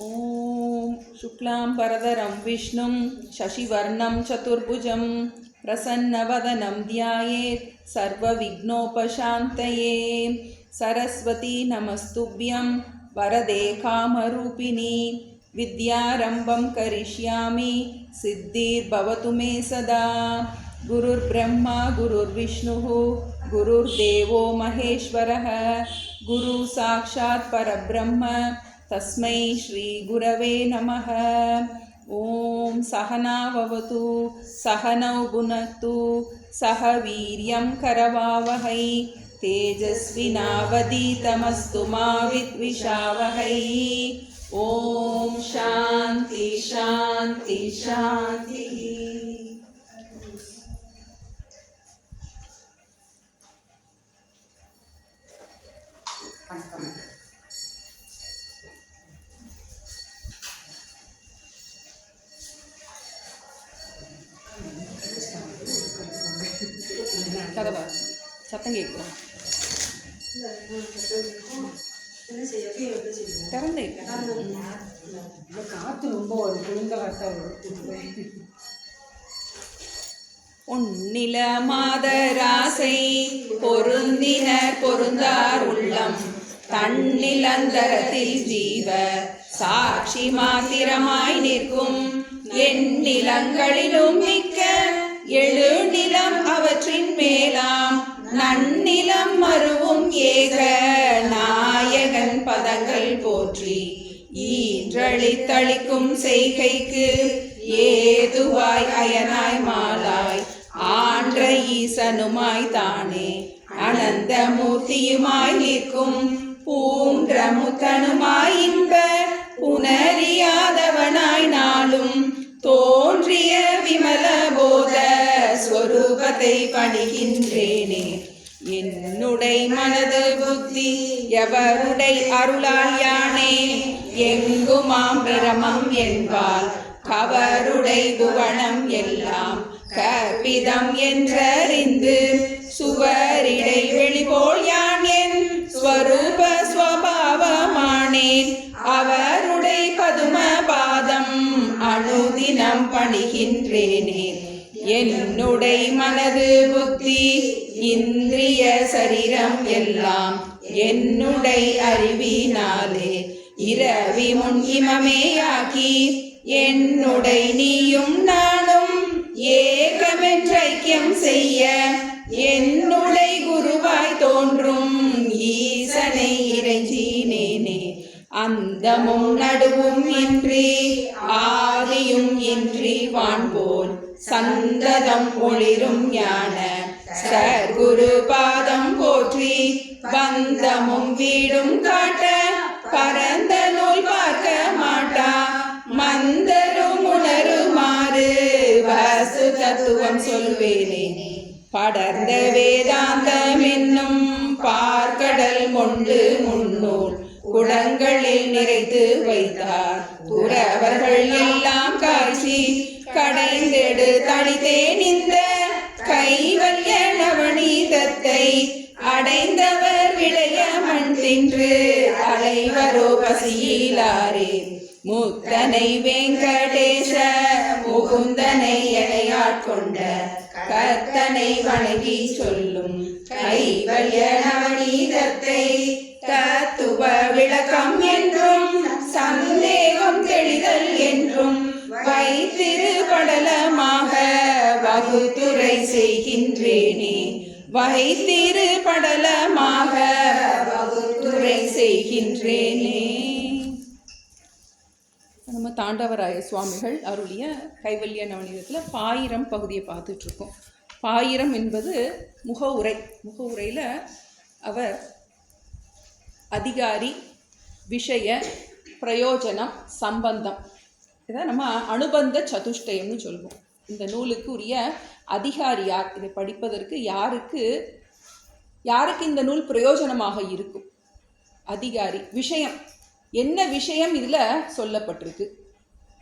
ஓம் சுக்லாம் பரதரம் விஷ்ணும் சசிவர்ணம் சதுர்புஜம் பிரசன்னவதனம் தியாயேத் சர்வ விக்னோபசாந்தயே. சரஸ்வதி நமஸ்துப்யம் வரதே காமரூபிணி வித்யாரம்பம் கரிஷ்யாமி சித்திர்பவது மே சதா. குருர் பிரம்மா குருர் விஷ்ணுः குருர்தேவோ மகேஸ்வரः குரு சாக்ஷாத் பரபிரம்ம தஸ்மை ஸ்ரீ குரவே நமः. ஓம் சகனாவவது சகனௌ புனக்து சக வீர்யம் கரவாவஹை தேஜஸ்வினாவதீதமஸ்து மா வித்விஷாவஹை. ஓம் சாந்தி சாந்தி சாந்தி. கதவா சத்தம் கேட்கும். திறந்தே காற்று ரொம்ப ஒரு குளிர்ந்த காற்றாக. உன்னில மாதராசை பொருந்தினர் பொருந்தார் உள்ளம் தன்னிலந்தரத்தில் ஜீவ சாட்சி மாத்திரமாய் நிற்கும் எந்நிலங்களிலும் மிக்க எழுநிலம் அவற்றின் மேலாம் நன்னிலம் மருவும் ஏக நாயகன் பதங்கள் போற்றி ஈன்றளித்தளிக்கும் செய்கைக்கு ஏதுவாய் அயனாய் மாலாய் ஆன்ற ஈசனுமாய் தானே அனந்த மூர்த்தியுமாய் நிற்கும் பூன்றமுத்தனுமாய் இன்ப புனரியாதவனாய் நாளும் தோன்றிய விமல போத ஸ்வரூபத்தை பணிகின்றேனே. என்னுடை மனது புத்தி எவருடை அருளால் யானே எங்குமாம் பிரமம் என்பால் கவருடை புவனம் எல்லாம் கற்பிதம் என்றறிந்து சுவரிடை வெளிபோல் யான் என் ஸ்வரூப ஸ்வபாவமானேன் அவருடை பதும பாதம் அனுதினம் பணிகின்றேனே. என்னுடை மனது புத்தி இந்திரிய சரீரம் எல்லாம் என்னுடை அறிவினாலே இரவி முன் இமமேயாக்கி என்னுடை நீயும் நானும் ஏகமென்றைக்கியம் செய்ய என்னுடை குருவாய் தோன்றும் ஈசனை இறைஞ்சினேனே. அந்தமும் நடுவும் இன்றி ஆதியும் இன்றி வான்போல் சந்ததம் ஒளிரும் ஞான சர்க்குரு பாதம் போற்றி பந்தமும் வீடும் காட்ட பரந்த நூல் பார்க்க மாட்டா மந்தரும் உணருமாறு வசு தத்துவம் சொல்வேனே. படர்ந்த வேதாந்தம் என்னும் பார்க்கடல் கொண்டு முன்னூல் குடங்களில் நிறைத்து வைத்தார் துறவர்கள் எல்லாம் காட்சி கடைந்தெடு தளித்தேன் இந்த கைவல்ய நவநீதத்தை அடைந்தவர் விளைய மண் தின்று அலைவரோ பசியிலாரே. முத்தனை வெங்கடேச முகுந்தனை எனையாட்கொண்ட கர்த்தனை வணங்கி சொல்லும் கைவல்ய நவநீதத்தை தத்துவ விளக்கம் என்றும் சந்தேகம் தெளிதல் என்றும் வைத்திரு படலமாக வகுத்துரை செய்கின்றேனே. வைத்திரு படலமாக வகுத்துரை செய்கின்றேனே. நம்ம தாண்டவராய சுவாமிகள் அருளிய கைவல்ய நவநீதத்தில் பாயிரம் பகுதியை பார்த்துட்ருக்கோம். பாயிரம் என்பது முகவுரை. முகவுரையில் அவர் அதிகாரி, விஷய, பிரயோஜனம், சம்பந்தம், இதை நம்ம அனுபந்த சதுஷ்டயம்னு சொல்லுவோம். இந்த நூலுக்கு உரிய அதிகாரி யார், இதை படிப்பதற்கு யாருக்கு இந்த நூல் பிரயோஜனமாக இருக்கும். அதிகாரி, விஷயம், என்ன விஷயம் இதில் சொல்லப்பட்டிருக்கு.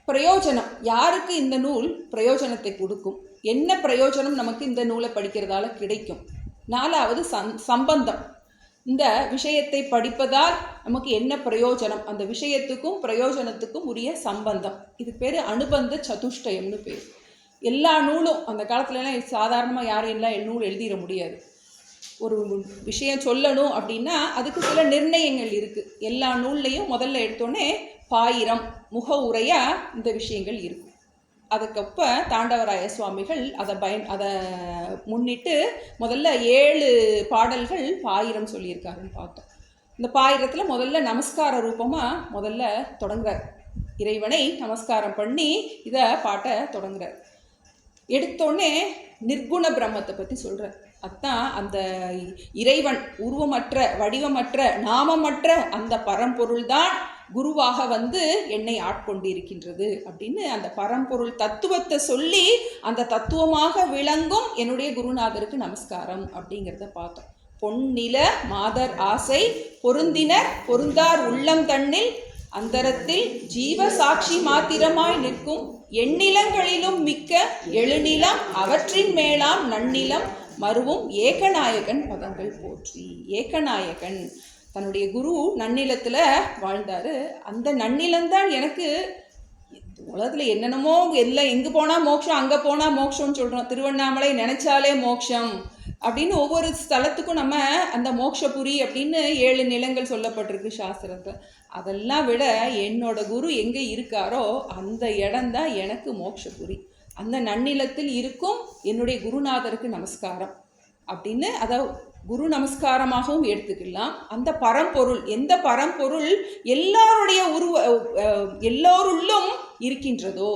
பிரயோஜனம், யாருக்கு இந்த நூல் பிரயோஜனத்தை கொடுக்கும், என்ன பிரயோஜனம் நமக்கு இந்த நூலை படிக்கிறதால கிடைக்கும். நாலாவது சம்பந்தம், இந்த விஷயத்தை படிப்பதால் நமக்கு என்ன பிரயோஜனம், அந்த விஷயத்துக்கும் பிரயோஜனத்துக்கும் உரிய சம்பந்தம், இது பேர் அனுபந்த சதுஷ்டயம்னு பேர். எல்லா நூலும் அந்த காலத்துலலாம் சாதாரணமாக யாரும் எல்லாம் நூல் எழுதிட முடியாது. ஒரு விஷயம் சொல்லணும் அப்படின்னா அதுக்கு சில நிர்ணயங்கள் இருக்குது. எல்லா நூல்லையும் முதல்ல எடுத்தோடனே பாயிரம் முக உரையாக இந்த விஷயங்கள் இருக்கும். அதுக்கப்போ தாண்டவராய சுவாமிகள் அதை முன்னிட்டு முதல்ல 7 பாடல்கள் பாயிரம் சொல்லியிருக்காருன்னு பார்த்தோம். இந்த பாயிரத்தில் முதல்ல நமஸ்கார ரூபமாக முதல்ல தொடங்குறார். இறைவனை நமஸ்காரம் பண்ணி இதை பாட்டை தொடங்குறார். எடுத்தோடனே நிர்குண பிரம்மத்தை பற்றி சொல்கிறார். அதுதான் அந்த இறைவன் உருவமற்ற வடிவமற்ற நாமமற்ற அந்த பரம்பொருள் தான் குருவாக வந்து என்னை ஆட்கொண்டிருக்கின்றது அப்படின்னு அந்த பரம்பொருள் தத்துவத்தை சொல்லி அந்த தத்துவமாக விளங்கும் என்னுடைய குருநாதருக்கு நமஸ்காரம் அப்படிங்கிறத பார்த்தோம். பொன்னில மாதர் ஆசை பொருந்தினர் பொருந்தார் உள்ளம் தன்னில் அந்தரத்தில் ஜீவ சாட்சி மாத்திரமாய் நிற்கும் எண்ணிலங்களிலும் மிக்க எழுநிலம் அவற்றின் மேலாம் நன்னிலம் மருவும் ஏகநாயகன் பதங்கள் போற்றி. ஏகநாயகன் தன்னுடைய குரு நன்னிலத்தில் வாழ்ந்தார். அந்த நன்னிலம்தான் எனக்கு உலகத்தில் என்னென்னமோ எல்லாம் எங்கே போனால் மோட்சம் அங்கே போனால் மோட்சம்னு சொல்கிறோம். திருவண்ணாமலை நினச்சாலே மோட்சம் அப்படின்னு ஒவ்வொரு ஸ்தலத்துக்கும் நம்ம அந்த மோட்சபுரி அப்படின்னு 7 நிலங்கள் சொல்லப்பட்டிருக்கு சாஸ்திரத்தில். அதெல்லாம் விட என்னோட குரு எங்கே இருக்காரோ அந்த இடம்தான் எனக்கு மோட்சபுரி. அந்த நன்னிலத்தில் இருக்கும் என்னுடைய குருநாதருக்கு நமஸ்காரம் அப்படின்னு அதை குரு நமஸ்காரமாகவும் எடுத்துக்கலாம். அந்த பரம்பொருள், எந்த பரம்பொருள் எல்லாருடைய எல்லோருள்ளும் இருக்கின்றதோ,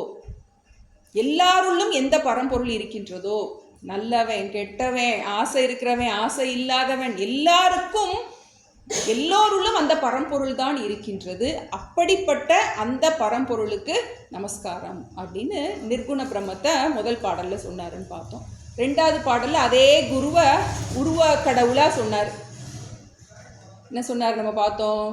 எல்லாருள்ளும் எந்த பரம்பொருள் இருக்கின்றதோ, நல்லவன் கெட்டவன் ஆசை இருக்கிறவன் ஆசை இல்லாதவன் எல்லாருக்கும் எல்லோருள்ளும் அந்த பரம்பொருள் தான் இருக்கின்றது. அப்படிப்பட்ட அந்த பரம்பொருளுக்கு நமஸ்காரம் அப்படின்னு நிர்குண பிரம்மத்தை முதல் பாடலில் சொன்னாருன்னு பார்த்தோம். 2வது பாடலில் அதே குருவை உருவ கடவுளாக சொன்னார். என்ன சொன்னார் நம்ம பார்த்தோம்.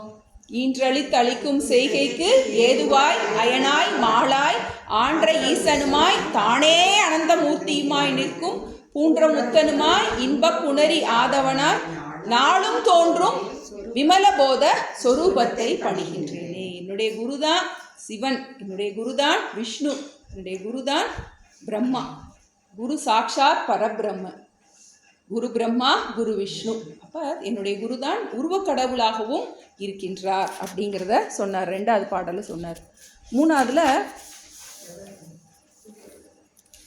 ஈன்றளித்து அளிக்கும் செய்கைக்கு ஏதுவாய் அயனாய் மாளாய் ஆன்ற ஈசனுமாய் தானே அனந்த மூர்த்தியுமாய் நிற்கும் பூன்ற முத்தனுமாய் இன்ப புணரி ஆதவனாய் நாளும் தோன்றும் விமல போத சொரூபத்தை பணிகின்றேனே. என்னுடைய குருதான் சிவன், என்னுடைய குருதான் விஷ்ணு, என்னுடைய குருதான் பிரம்மா. குரு சாக்ஷாத் பரபிரம்ம, குரு பிரம்மா குரு விஷ்ணு. அப்போ என்னுடைய குருதான் உருவக்கடவுளாகவும் இருக்கின்றார் அப்படிங்கிறத சொன்னார். 2வது பாடலில் சொன்னார்.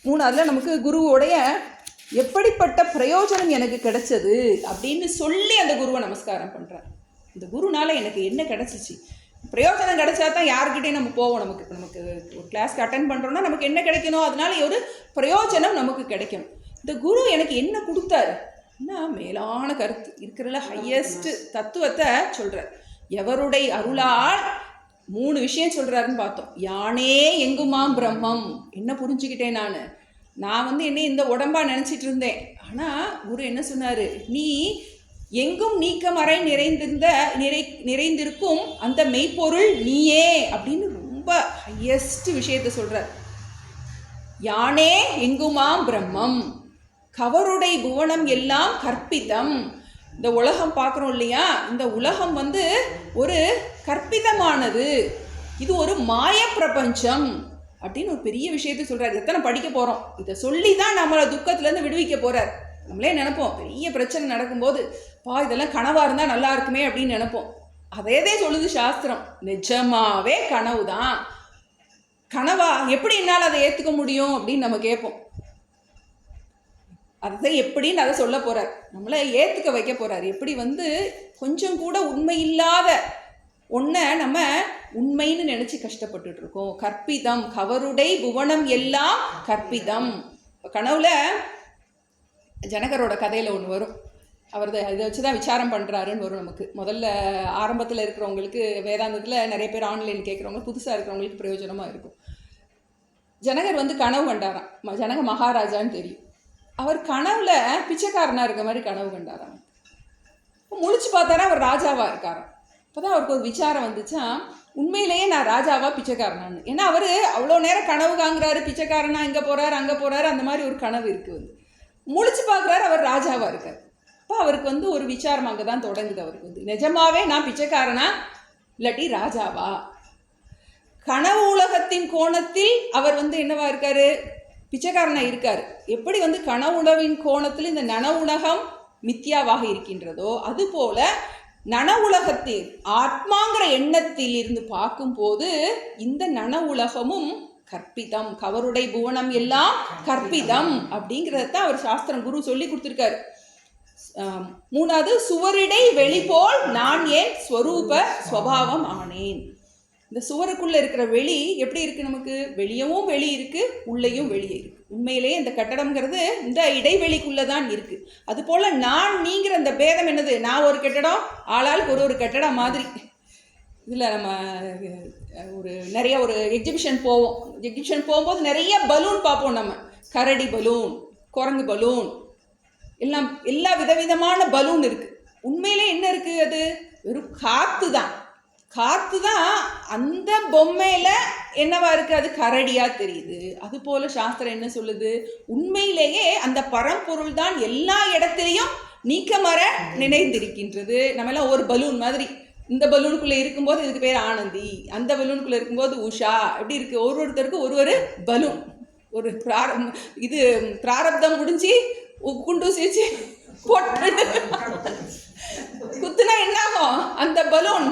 3வதுல நமக்கு குருவோடைய எப்படிப்பட்ட பிரயோஜனம் எனக்கு கிடைச்சது அப்படின்னு சொல்லி அந்த குருவை நமஸ்காரம் பண்ணுறார். இந்த குருனால எனக்கு என்ன கிடைச்சிச்சு, பிரயோஜனம் கிடைச்சா தான் யாருக்கிட்டையும் நம்ம போவோம். நமக்கு ஒரு கிளாஸ்க்கு அட்டென்ட் பண்ணுறோன்னா நமக்கு என்ன கிடைக்கணும், அதனால ஒரு பிரயோஜனம் நமக்கு கிடைக்கணும். இந்த குரு எனக்கு என்ன கொடுத்தாரு, என்ன மேலான கருத்து இருக்கிறதுல ஹையஸ்ட் தத்துவத்தை சொல்கிறார். எவருடைய அருளால் 3 விஷயம் சொல்கிறாருன்னு பார்த்தோம். யானே எங்குமாம் பிரம்மம், என்ன புரிஞ்சுக்கிட்டேன் நான் வந்து என்ன இந்த உடம்பா நினச்சிட்டு இருந்தேன். ஆனால் குரு என்ன சொன்னார், நீ எங்கும் நீக்கமறை நிறைந்திருக்கும் அந்த மெய்ப்பொருள் நீயே அப்படின்னு ரொம்ப ஹையஸ்ட் விஷயத்தை சொல்கிறார். யானே எங்குமாம் பிரம்மம் கவருடை புவனம் எல்லாம் கற்பிதம். இந்த உலகம் பார்க்குறோம் இல்லையா, இந்த உலகம் வந்து ஒரு கற்பிதமானது, இது ஒரு மாய பிரபஞ்சம் அப்படின்னு ஒரு பெரிய விஷயத்தை சொல்கிறார். எத்தனை படிக்க போகிறோம், இதை சொல்லி தான் நம்மளை துக்கத்துலேருந்து விடுவிக்க போகிறார். நம்மளே நினைப்போம் பெரிய பிரச்சனை நடக்கும்போது இதெல்லாம் கனவாக இருந்தால் நல்லா இருக்குமே அப்படின்னு நினைப்போம். அதே சொல்லுது சாஸ்திரம், நிஜமாவே கனவு தான். கனவா எப்படி என்னால் அதை ஏற்றுக்க முடியும் அப்படின்னு நம்ம கேட்போம். அதை எப்படின்னு அதை சொல்ல போகிறார், நம்மளை ஏற்றுக்க வைக்க போகிறார். எப்படி வந்து கொஞ்சம் கூட உண்மை இல்லாத ஒன்றை நம்ம உண்மைன்னு நினச்சி கஷ்டப்பட்டுட்டு இருக்கோம். கற்பிதம் கவருடை புவனம் எல்லாம் கற்பிதம். கனவுல ஜனகரோட கதையில் ஒன்று வரும். அவர் இதை வச்சு தான் விசாரம் பண்ணுறாருன்னு வரும். நமக்கு முதல்ல ஆரம்பத்தில் இருக்கிறவங்களுக்கு வேதாந்தத்தில் நிறைய பேர் ஆன்லைன் கேட்குறவங்க, புதுசாக இருக்கிறவங்களுக்கு பிரயோஜனமாக இருக்கும். ஜனகர் வந்து கனவு கண்டாராம். ஜனக மகாராஜான்னு தெரியும். அவர் கனவுல பிச்சைக்காரனாக இருக்க மாதிரி கனவு கண்டாராம். முழிச்சு பார்த்தாரா அவர் ராஜாவாக இருக்காராம். அப்போ தான் அவருக்கு ஒரு விசாரம் வந்துச்சா, உண்மையிலேயே நான் ராஜாவா பிச்சைக்காரனான்னு. ஏன்னா அவர் அவ்வளோ நேரம் கனவு காங்குறாரு, பிச்சைக்காரனா இங்கே போகிறாரு அங்கே போகிறாரு, அந்த மாதிரி ஒரு கனவு இருக்குது. வந்து முழிச்சு பார்க்குறாரு அவர் ராஜாவாக இருக்கார். அப்போ அவருக்கு வந்து ஒரு விசாரம் அங்கே தான் தொடங்குது. அவருக்கு வந்து நிஜமாவே நான் பிச்சைக்காரனா இல்லாட்டி ராஜாவா? கனவு உலகத்தின் கோணத்தில் அவர் வந்து என்னவா இருக்காரு? பிச்சைக்காரனா இருக்காரு. எப்படி வந்து கனவு உலகின் கோணத்தில் இந்த நனவுலகம் மித்தியாவாக இருக்கின்றதோ அதுபோல நனவுலகத்தில் ஆத்மாங்கிற எண்ணத்தில் இருந்து பார்க்கும்போது இந்த நனவுலகமும் கற்பிதம், கவருடை புவனம் எல்லாம் கற்பிதம் அப்படிங்கிறதான் அவர் சாஸ்திரம் குரு சொல்லி கொடுத்துருக்காரு. மூணாவது, சுவரிடை வெளிபோல் நான் ஏன் ஸ்வரூப ஸ்வபாவம் ஆனேன். இந்த சுவருக்குள்ள இருக்கிற வெளி எப்படி இருக்கு? நமக்கு வெளியவும் வெளி இருக்கு, உள்ளேயும் வெளியே இருக்கு. உண்மையிலேயே இந்த கட்டடம்ங்கிறது இந்த இடைவெளிக்குள்ளதான் இருக்கு. அது போல நான் நீங்கிற அந்த பேதம் என்னது? நான் ஒரு கட்டடம், ஆளாளுக்கு ஒரு கட்டடம் மாதிரி. இதில் நம்ம நிறைய ஒரு எக்ஸிபிஷன் போவோம். எக்ஸிபிஷன் போகும்போது நிறைய பலூன் பார்ப்போம். நம்ம கரடி பலூன், குரங்கு பலூன், எல்லா விதவிதமான பலூன் இருக்கு. உண்மையிலே என்ன இருக்கு? அது வெறும் காற்று தான். காற்று தான் அந்த பொம்மையில என்னவா இருக்கு? அது கரடியா தெரியுது. அது போல சாஸ்திரம் என்ன சொல்லுது? உண்மையிலேயே அந்த பரம்பொருள் தான் எல்லா இடத்திலையும் நீக்கமர நினைந்திருக்கின்றது. நம்ம எல்லாம் ஒரு பலூன் மாதிரி. இந்த பலூனுக்குள்ளே இருக்கும்போது இதுக்கு பேர் ஆனந்தி, அந்த பலூனுக்குள்ளே இருக்கும்போது உஷா. எப்படி இருக்குது? ஒருத்தருக்கும் ஒரு பலூன். ஒரு பிராரப்தம் முடிஞ்சு குண்டு வச்சு போட்டு குத்துனா என்ன ஆகும்? அந்த பலூன்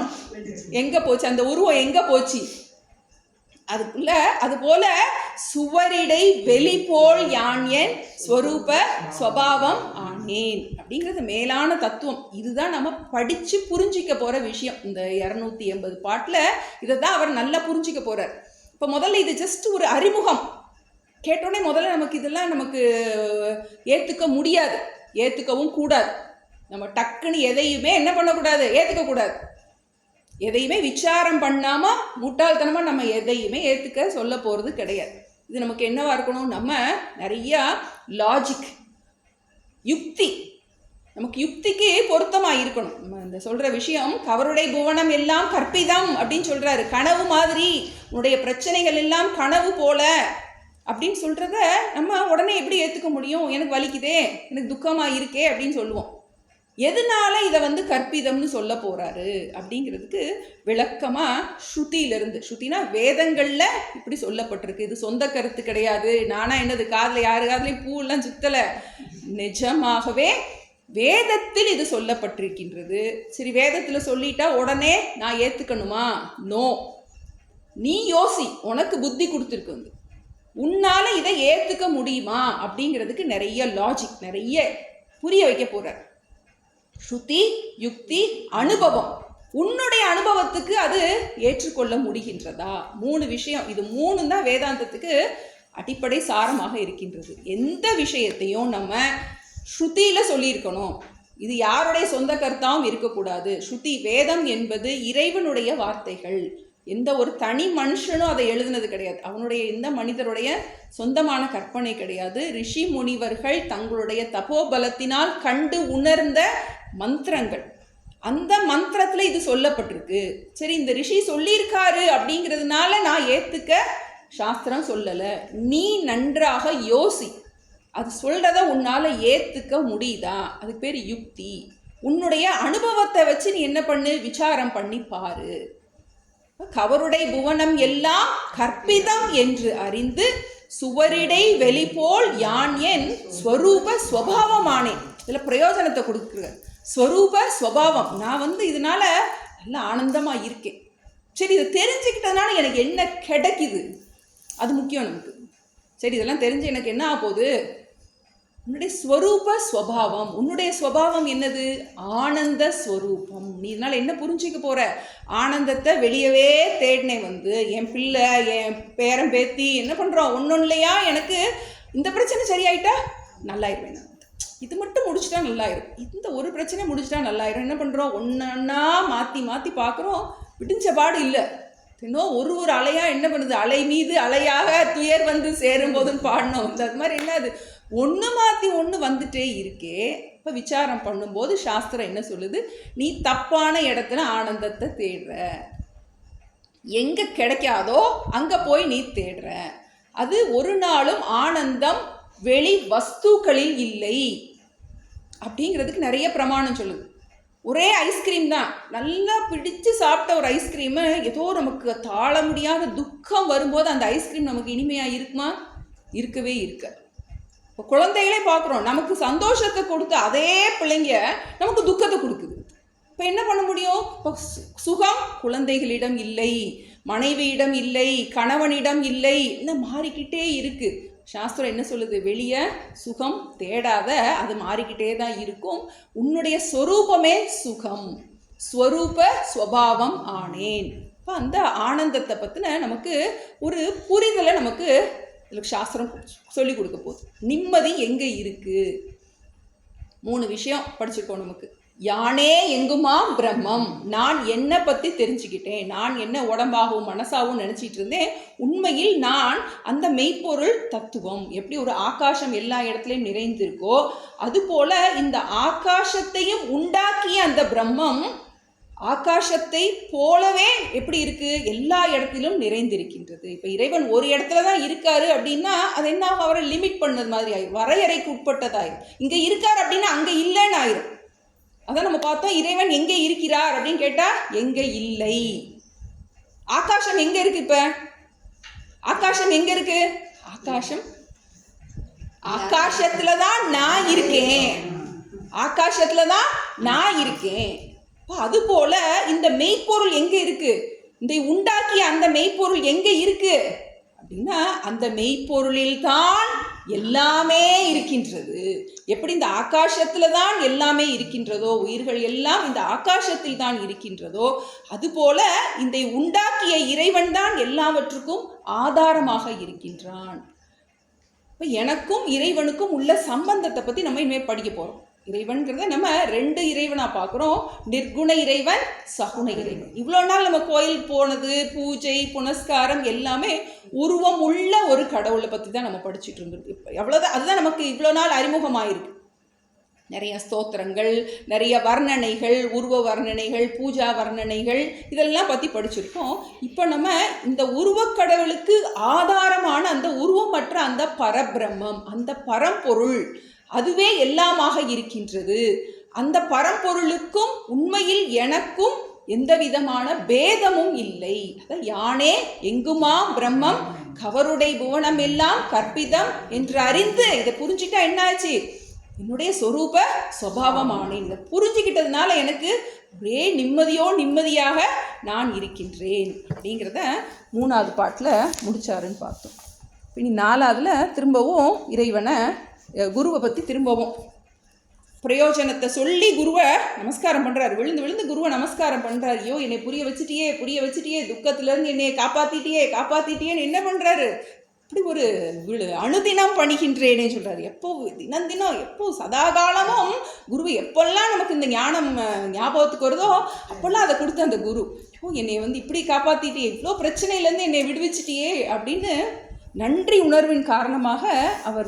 எங்கே போச்சு? அந்த உருவம் எங்கே போச்சு? அதுக்குள்ள அது போல சுவரிடை வெளி போல் யான் என் ஸ்வரூப ஸ்வபாவம் ஆனேன் அப்படிங்கிறது மேலான தத்துவம். இதுதான் நம்ம படித்து புரிஞ்சிக்க போகிற விஷயம். இந்த 280 பாட்டில் இதை தான் அவர் நல்லா புரிஞ்சிக்க போகிறார். இப்போ முதல்ல இது ஜஸ்ட் ஒரு அறிமுகம். கேட்டோடனே முதல்ல நமக்கு இதெல்லாம் நமக்கு ஏற்றுக்க முடியாது, ஏற்றுக்கவும் கூடாது. நம்ம டக்குன்னு எதையுமே என்ன பண்ணக்கூடாது? ஏற்றுக்கக்கூடாது. எதையுமே விசாரம் பண்ணாமல் முட்டாள்தனமாக நம்ம எதையுமே ஏற்றுக்க சொல்ல போகிறது கிடையாது. இது நமக்கு என்னவா இருக்கணும்? நம்ம நிறையா லாஜிக், யுக்தி, நமக்கு யுக்திக்கு பொருத்தமாக இருக்கணும். நம்ம இந்த சொல்கிற விஷயம் கவருடை புவனம் எல்லாம் கற்பிதம் அப்படின்னு சொல்கிறாரு. கனவு மாதிரி, உன்னுடைய பிரச்சனைகள் எல்லாம் கனவு போல அப்படின்னு சொல்கிறத நம்ம உடனே எப்படி ஏற்றுக்க முடியும்? எனக்கு வலிக்குதே, எனக்கு துக்கமாக இருக்கே அப்படின்னு சொல்லுவோம். எதனால இதை வந்து கற்பிதம்னு சொல்ல போகிறாரு அப்படிங்கிறதுக்கு விளக்கமாக ஸ்ருதியிலிருந்து, ஸ்ருதினா வேதங்களில் இப்படி சொல்லப்பட்டிருக்கு. இது சொந்த கருத்து கிடையாது. நானா என்னது காதில் யாரு காதுலையும் பூவெல்லாம் சுத்தலை. நிஜமாகவே வேதத்தில் இது சொல்லப்பட்டிருக்கின்றது. சரி, வேதத்தில் சொல்லிட்டா உடனே நான் ஏற்றுக்கணுமா? நோ. நீ யோசி, உனக்கு புத்தி கொடுத்துருக்கு, வந்து உன்னால் இதை ஏற்றுக்க முடியுமா அப்படிங்கிறதுக்கு நிறைய லாஜிக், நிறைய புரிய வைக்க போகிறார். ஸ்ருதி, யுக்தி, அனுபவம். உன்னுடைய அனுபவத்துக்கு அது ஏற்றுக்கொள்ள முடிகின்றதா? 3 விஷயம். இது 3 தான் வேதாந்தத்துக்கு அடிப்படை சாரமாக இருக்கின்றது. எந்த விஷயத்தையும் நம்ம ஸ்ருதியில் சொல்லியிருக்கணும். இது யாருடைய சொந்த கருத்தாகவும் இருக்கக்கூடாது. ஸ்ருதி, வேதம் என்பது இறைவனுடைய வார்த்தைகள். எந்த ஒரு தனி மனுஷனும் அதை எழுதுனது கிடையாது. அவனுடைய எந்த மனிதருடைய சொந்தமான கற்பனை கிடையாது. ரிஷி முனிவர்கள் தங்களுடைய தபோபலத்தினால் கண்டு உணர்ந்த மந்திரங்கள். அந்த மந்திரத்தில் இது சொல்லப்பட்டிருக்கு. சரி, இந்த ரிஷி சொல்லியிருக்காரு அப்படிங்கிறதுனால நான் ஏற்றுக்க சாஸ்திரம் சொல்லலை. நீ நன்றாக யோசி, அது சொல்கிறத உன்னால் ஏற்றுக்க முடியுதா? அதுக்கு பேர் யுக்தி. உன்னுடைய அனுபவத்தை வச்சு நீ என்ன பண்ணு? விசாரம் பண்ணி பாரு. கவருடை புவனம் எல்லாம் கற்பிதம் என்று அறிந்து சுவரிடை வெளிபோல் யான் என் ஸ்வரூப ஸ்வபாவமானேன். இதில் பிரயோஜனத்தை கொடுக்குற ஸ்வரூப ஸ்வபாவம். நான் வந்து இதனால நல்ல ஆனந்தமாக இருக்கேன். சரி, இதை தெரிஞ்சுக்கிட்டதுனால எனக்கு என்ன கிடைக்குது? அது முக்கியம் நமக்கு. சரி, இதெல்லாம் தெரிஞ்சு எனக்கு என்ன ஆக போகுது? உன்னுடைய ஸ்வரூப ஸ்வபாவம். உன்னுடைய ஸ்வபாவம் என்னது? ஆனந்த ஸ்வரூபம். நீ இதனால் என்ன புரிஞ்சிக்க போகிற? ஆனந்தத்தை வெளியவே தேடினேன். வந்து என் பிள்ளை, என் பேரன் பேத்தி என்ன பண்ணுறோம்? ஒன்றும் இல்லையா, எனக்கு இந்த பிரச்சனை சரியாயிட்டா நல்லாயிருவேன். நான் இது மட்டும் முடிச்சுட்டா நல்லாயிரும், இந்த ஒரு பிரச்சனை முடிச்சுட்டா நல்லாயிரும். என்ன பண்ணுறோம்? ஒன்றா மாற்றி மாற்றி பார்க்குறோம். விடிஞ்ச பாடு இல்லை. இன்னும் ஒரு அலையாக என்ன பண்ணுது? அலை மீது அலையாக துயர் வந்து சேரும் போதுன்னு பாடணும். அது மாதிரி என்ன, அது ஒன்று மாற்றி ஒன்று வந்துட்டே இருக்கே. இப்போ விசாரம் பண்ணும்போது சாஸ்திரம் என்ன சொல்லுது? நீ தப்பான இடத்துல ஆனந்தத்தை தேடுற. எங்கே கிடைக்காதோ அங்கே போய் நீ தேடுற. அது ஒரு நாளும் ஆனந்தம் வெளி வஸ்துக்களில் இல்லை. அப்படிங்கிறதுக்கு நிறைய பிரமாணம் சொல்லுது. ஒரே ஐஸ்கிரீம் தான், நல்லா பிடிச்சு சாப்பிட்ட ஒரு ஐஸ்கிரீமு ஏதோ நமக்கு தாழ முடியாத துக்கம் வரும்போது அந்த ஐஸ்கிரீம் நமக்கு இனிமையாக இருக்குமா? இருக்கவே இருக்க. இப்போ குழந்தைகளே பார்க்குறோம், நமக்கு சந்தோஷத்தை கொடுத்த அதே பிள்ளைங்க நமக்கு துக்கத்தை கொடுக்குது. இப்போ என்ன பண்ண முடியும்? இப்போ சுகம் குழந்தைகளிடம் இல்லை, மனைவியிடம் இல்லை, கணவனிடம் இல்லை, இன்னும் மாறிக்கிட்டே இருக்குது. சாஸ்திரம் என்ன சொல்லுது? வெளியே சுகம் தேடாத, அது மாறிக்கிட்டே தான் இருக்கும். உன்னுடைய ஸ்வரூபமே சுகம், ஸ்வரூப ஸ்வபாவம் ஆனேன். இப்போ அந்த ஆனந்தத்தை பற்றின நமக்கு ஒரு புரிதலை நமக்கு சாஸ்திரம் சொல்லி கொடுக்க போகுது. நிம்மதி எங்கே இருக்குது? 3 விஷயம் படிச்சிருக்கோம் நமக்கு. யானே எங்குமா பிரம்மம், நான் என்னை பற்றி தெரிஞ்சுக்கிட்டேன். நான் என்ன உடம்பாகவும் மனசாகவும் நினச்சிட்டு இருந்தேன். உண்மையில் நான் அந்த மெய்ப்பொருள் தத்துவம். எப்படி ஒரு ஆகாசம் எல்லா இடத்துலையும் நிறைந்திருக்கோ அதுபோல் இந்த ஆகாசத்தையும் உண்டாக்கிய அந்த பிரம்மம் ஆகாசத்தை போலவே எப்படி இருக்குது? எல்லா இடத்திலும் நிறைந்திருக்கின்றது. இப்போ இறைவன் ஒரு இடத்துல தான் இருக்காரு அப்படின்னா அது என்ன, அவரை லிமிட் பண்ணது மாதிரி ஆயிரும், வரையறைக்கு உட்பட்டதாயிரும். இங்கே இருக்கார் அப்படின்னா அங்கே இல்லைன்னு ஆயிரும். அதான் நம்ம பார்த்தோம், இறைவன் எங்கே இருக்கிறார் அப்படின்னு கேட்டால் எங்கே இல்லை. ஆகாசம் எங்கே இருக்கு? இப்போ ஆகாசம் எங்கே இருக்கு? ஆகாசத்துல தான் நான் இருக்கேன், ஆகாசத்துல தான் நான் இருக்கேன். அது போல இந்த மெய்ப்பொருள் எங்கே இருக்கு? இந்த உண்டாக்கிய அந்த மெய்ப்பொருள் எங்கே இருக்கு அப்படின்னா அந்த மெய்ப்பொருளில் தான் எல்லாமே இருக்கின்றது. எப்படி இந்த ஆகாசத்துல தான் எல்லாமே இருக்கின்றதோ, உயிர்கள் எல்லாம் இந்த ஆகாசத்தில் தான் இருக்கின்றதோ, அதுபோல இந்த உண்டாக்கிய இறைவன் தான் எல்லாவற்றுக்கும் ஆதாரமாக இருக்கின்றான். இப்போ எனக்கும் இறைவனுக்கும் உள்ள சம்பந்தத்தை பற்றி நம்ம இனிமேல் படிக்க போகிறோம். இறைவன்கிறத நம்ம 2 இறைவனாக பார்க்குறோம், நிர்குண இறைவன், சகுண இறைவன். இவ்வளோ நாள் நம்ம கோயில் போனது, பூஜை புனஸ்காரம் எல்லாமே உருவம் உள்ள ஒரு கடவுளை பற்றி தான் நம்ம படிச்சுட்டு இருந்தோம். இப்போ எவ்வளோதான், அதுதான் நமக்கு இவ்வளோ நாள் அறிமுகமாயிருக்கு. நிறைய ஸ்தோத்திரங்கள், நிறைய வர்ணனைகள், உருவ வர்ணனைகள், பூஜா வர்ணனைகள் இதெல்லாம் பற்றி படிச்சிருக்கோம். இப்போ நம்ம இந்த உருவக்கடவுளுக்கு ஆதாரமான அந்த உருவமற்ற அந்த பரபிரம்மம், அந்த பரம்பொருள், அதுவே எல்லாமாக இருக்கின்றது. அந்த பரம்பொருளுக்கும் உண்மையில் எனக்கும் எந்த விதமான பேதமும் இல்லை. அதான் யானே எங்குமா பிரம்மம் கவருடை புவனம் எல்லாம் கற்பிதம் என்று அறிந்து இதை புரிஞ்சுட்டா என்னாச்சு? என்னுடைய சொரூப சுபாவமானேன். இதை புரிஞ்சுக்கிட்டதுனால எனக்கு ஒரே நிம்மதியாக நான் இருக்கின்றேன் அப்படிங்கிறத 3வது பாட்டில் முடிச்சாருன்னு பார்த்தோம். இனி 4வதுல திரும்பவும் இறைவனை குருவை பற்றி திரும்பவும் பிரயோஜனத்தை சொல்லி குருவை நமஸ்காரம் பண்ணுறாரு. விழுந்து குருவை நமஸ்காரம் பண்ணுறாரு. ஐயோ என்னை புரிய வச்சுட்டியே, துக்கத்திலேருந்து என்னை காப்பாற்றிட்டியேன்னு என்ன பண்ணுறாரு? அப்படி ஒரு அனுதினம் பணிகின்றேனே சொல்கிறாரு. தினம் எப்போ சதாகாலமும் குருவை எப்பெல்லாம் நமக்கு இந்த ஞானம் ஞாபகத்துக்கு வருதோ அப்போல்லாம் அதை கொடுத்த அந்த குரு, என்னை இப்படி காப்பாற்றிட்டியே, இவ்வளோ பிரச்சனையிலேருந்து என்னை விடுவிச்சிட்டியே அப்படின்னு நன்றி உணர்வின் காரணமாக அவர்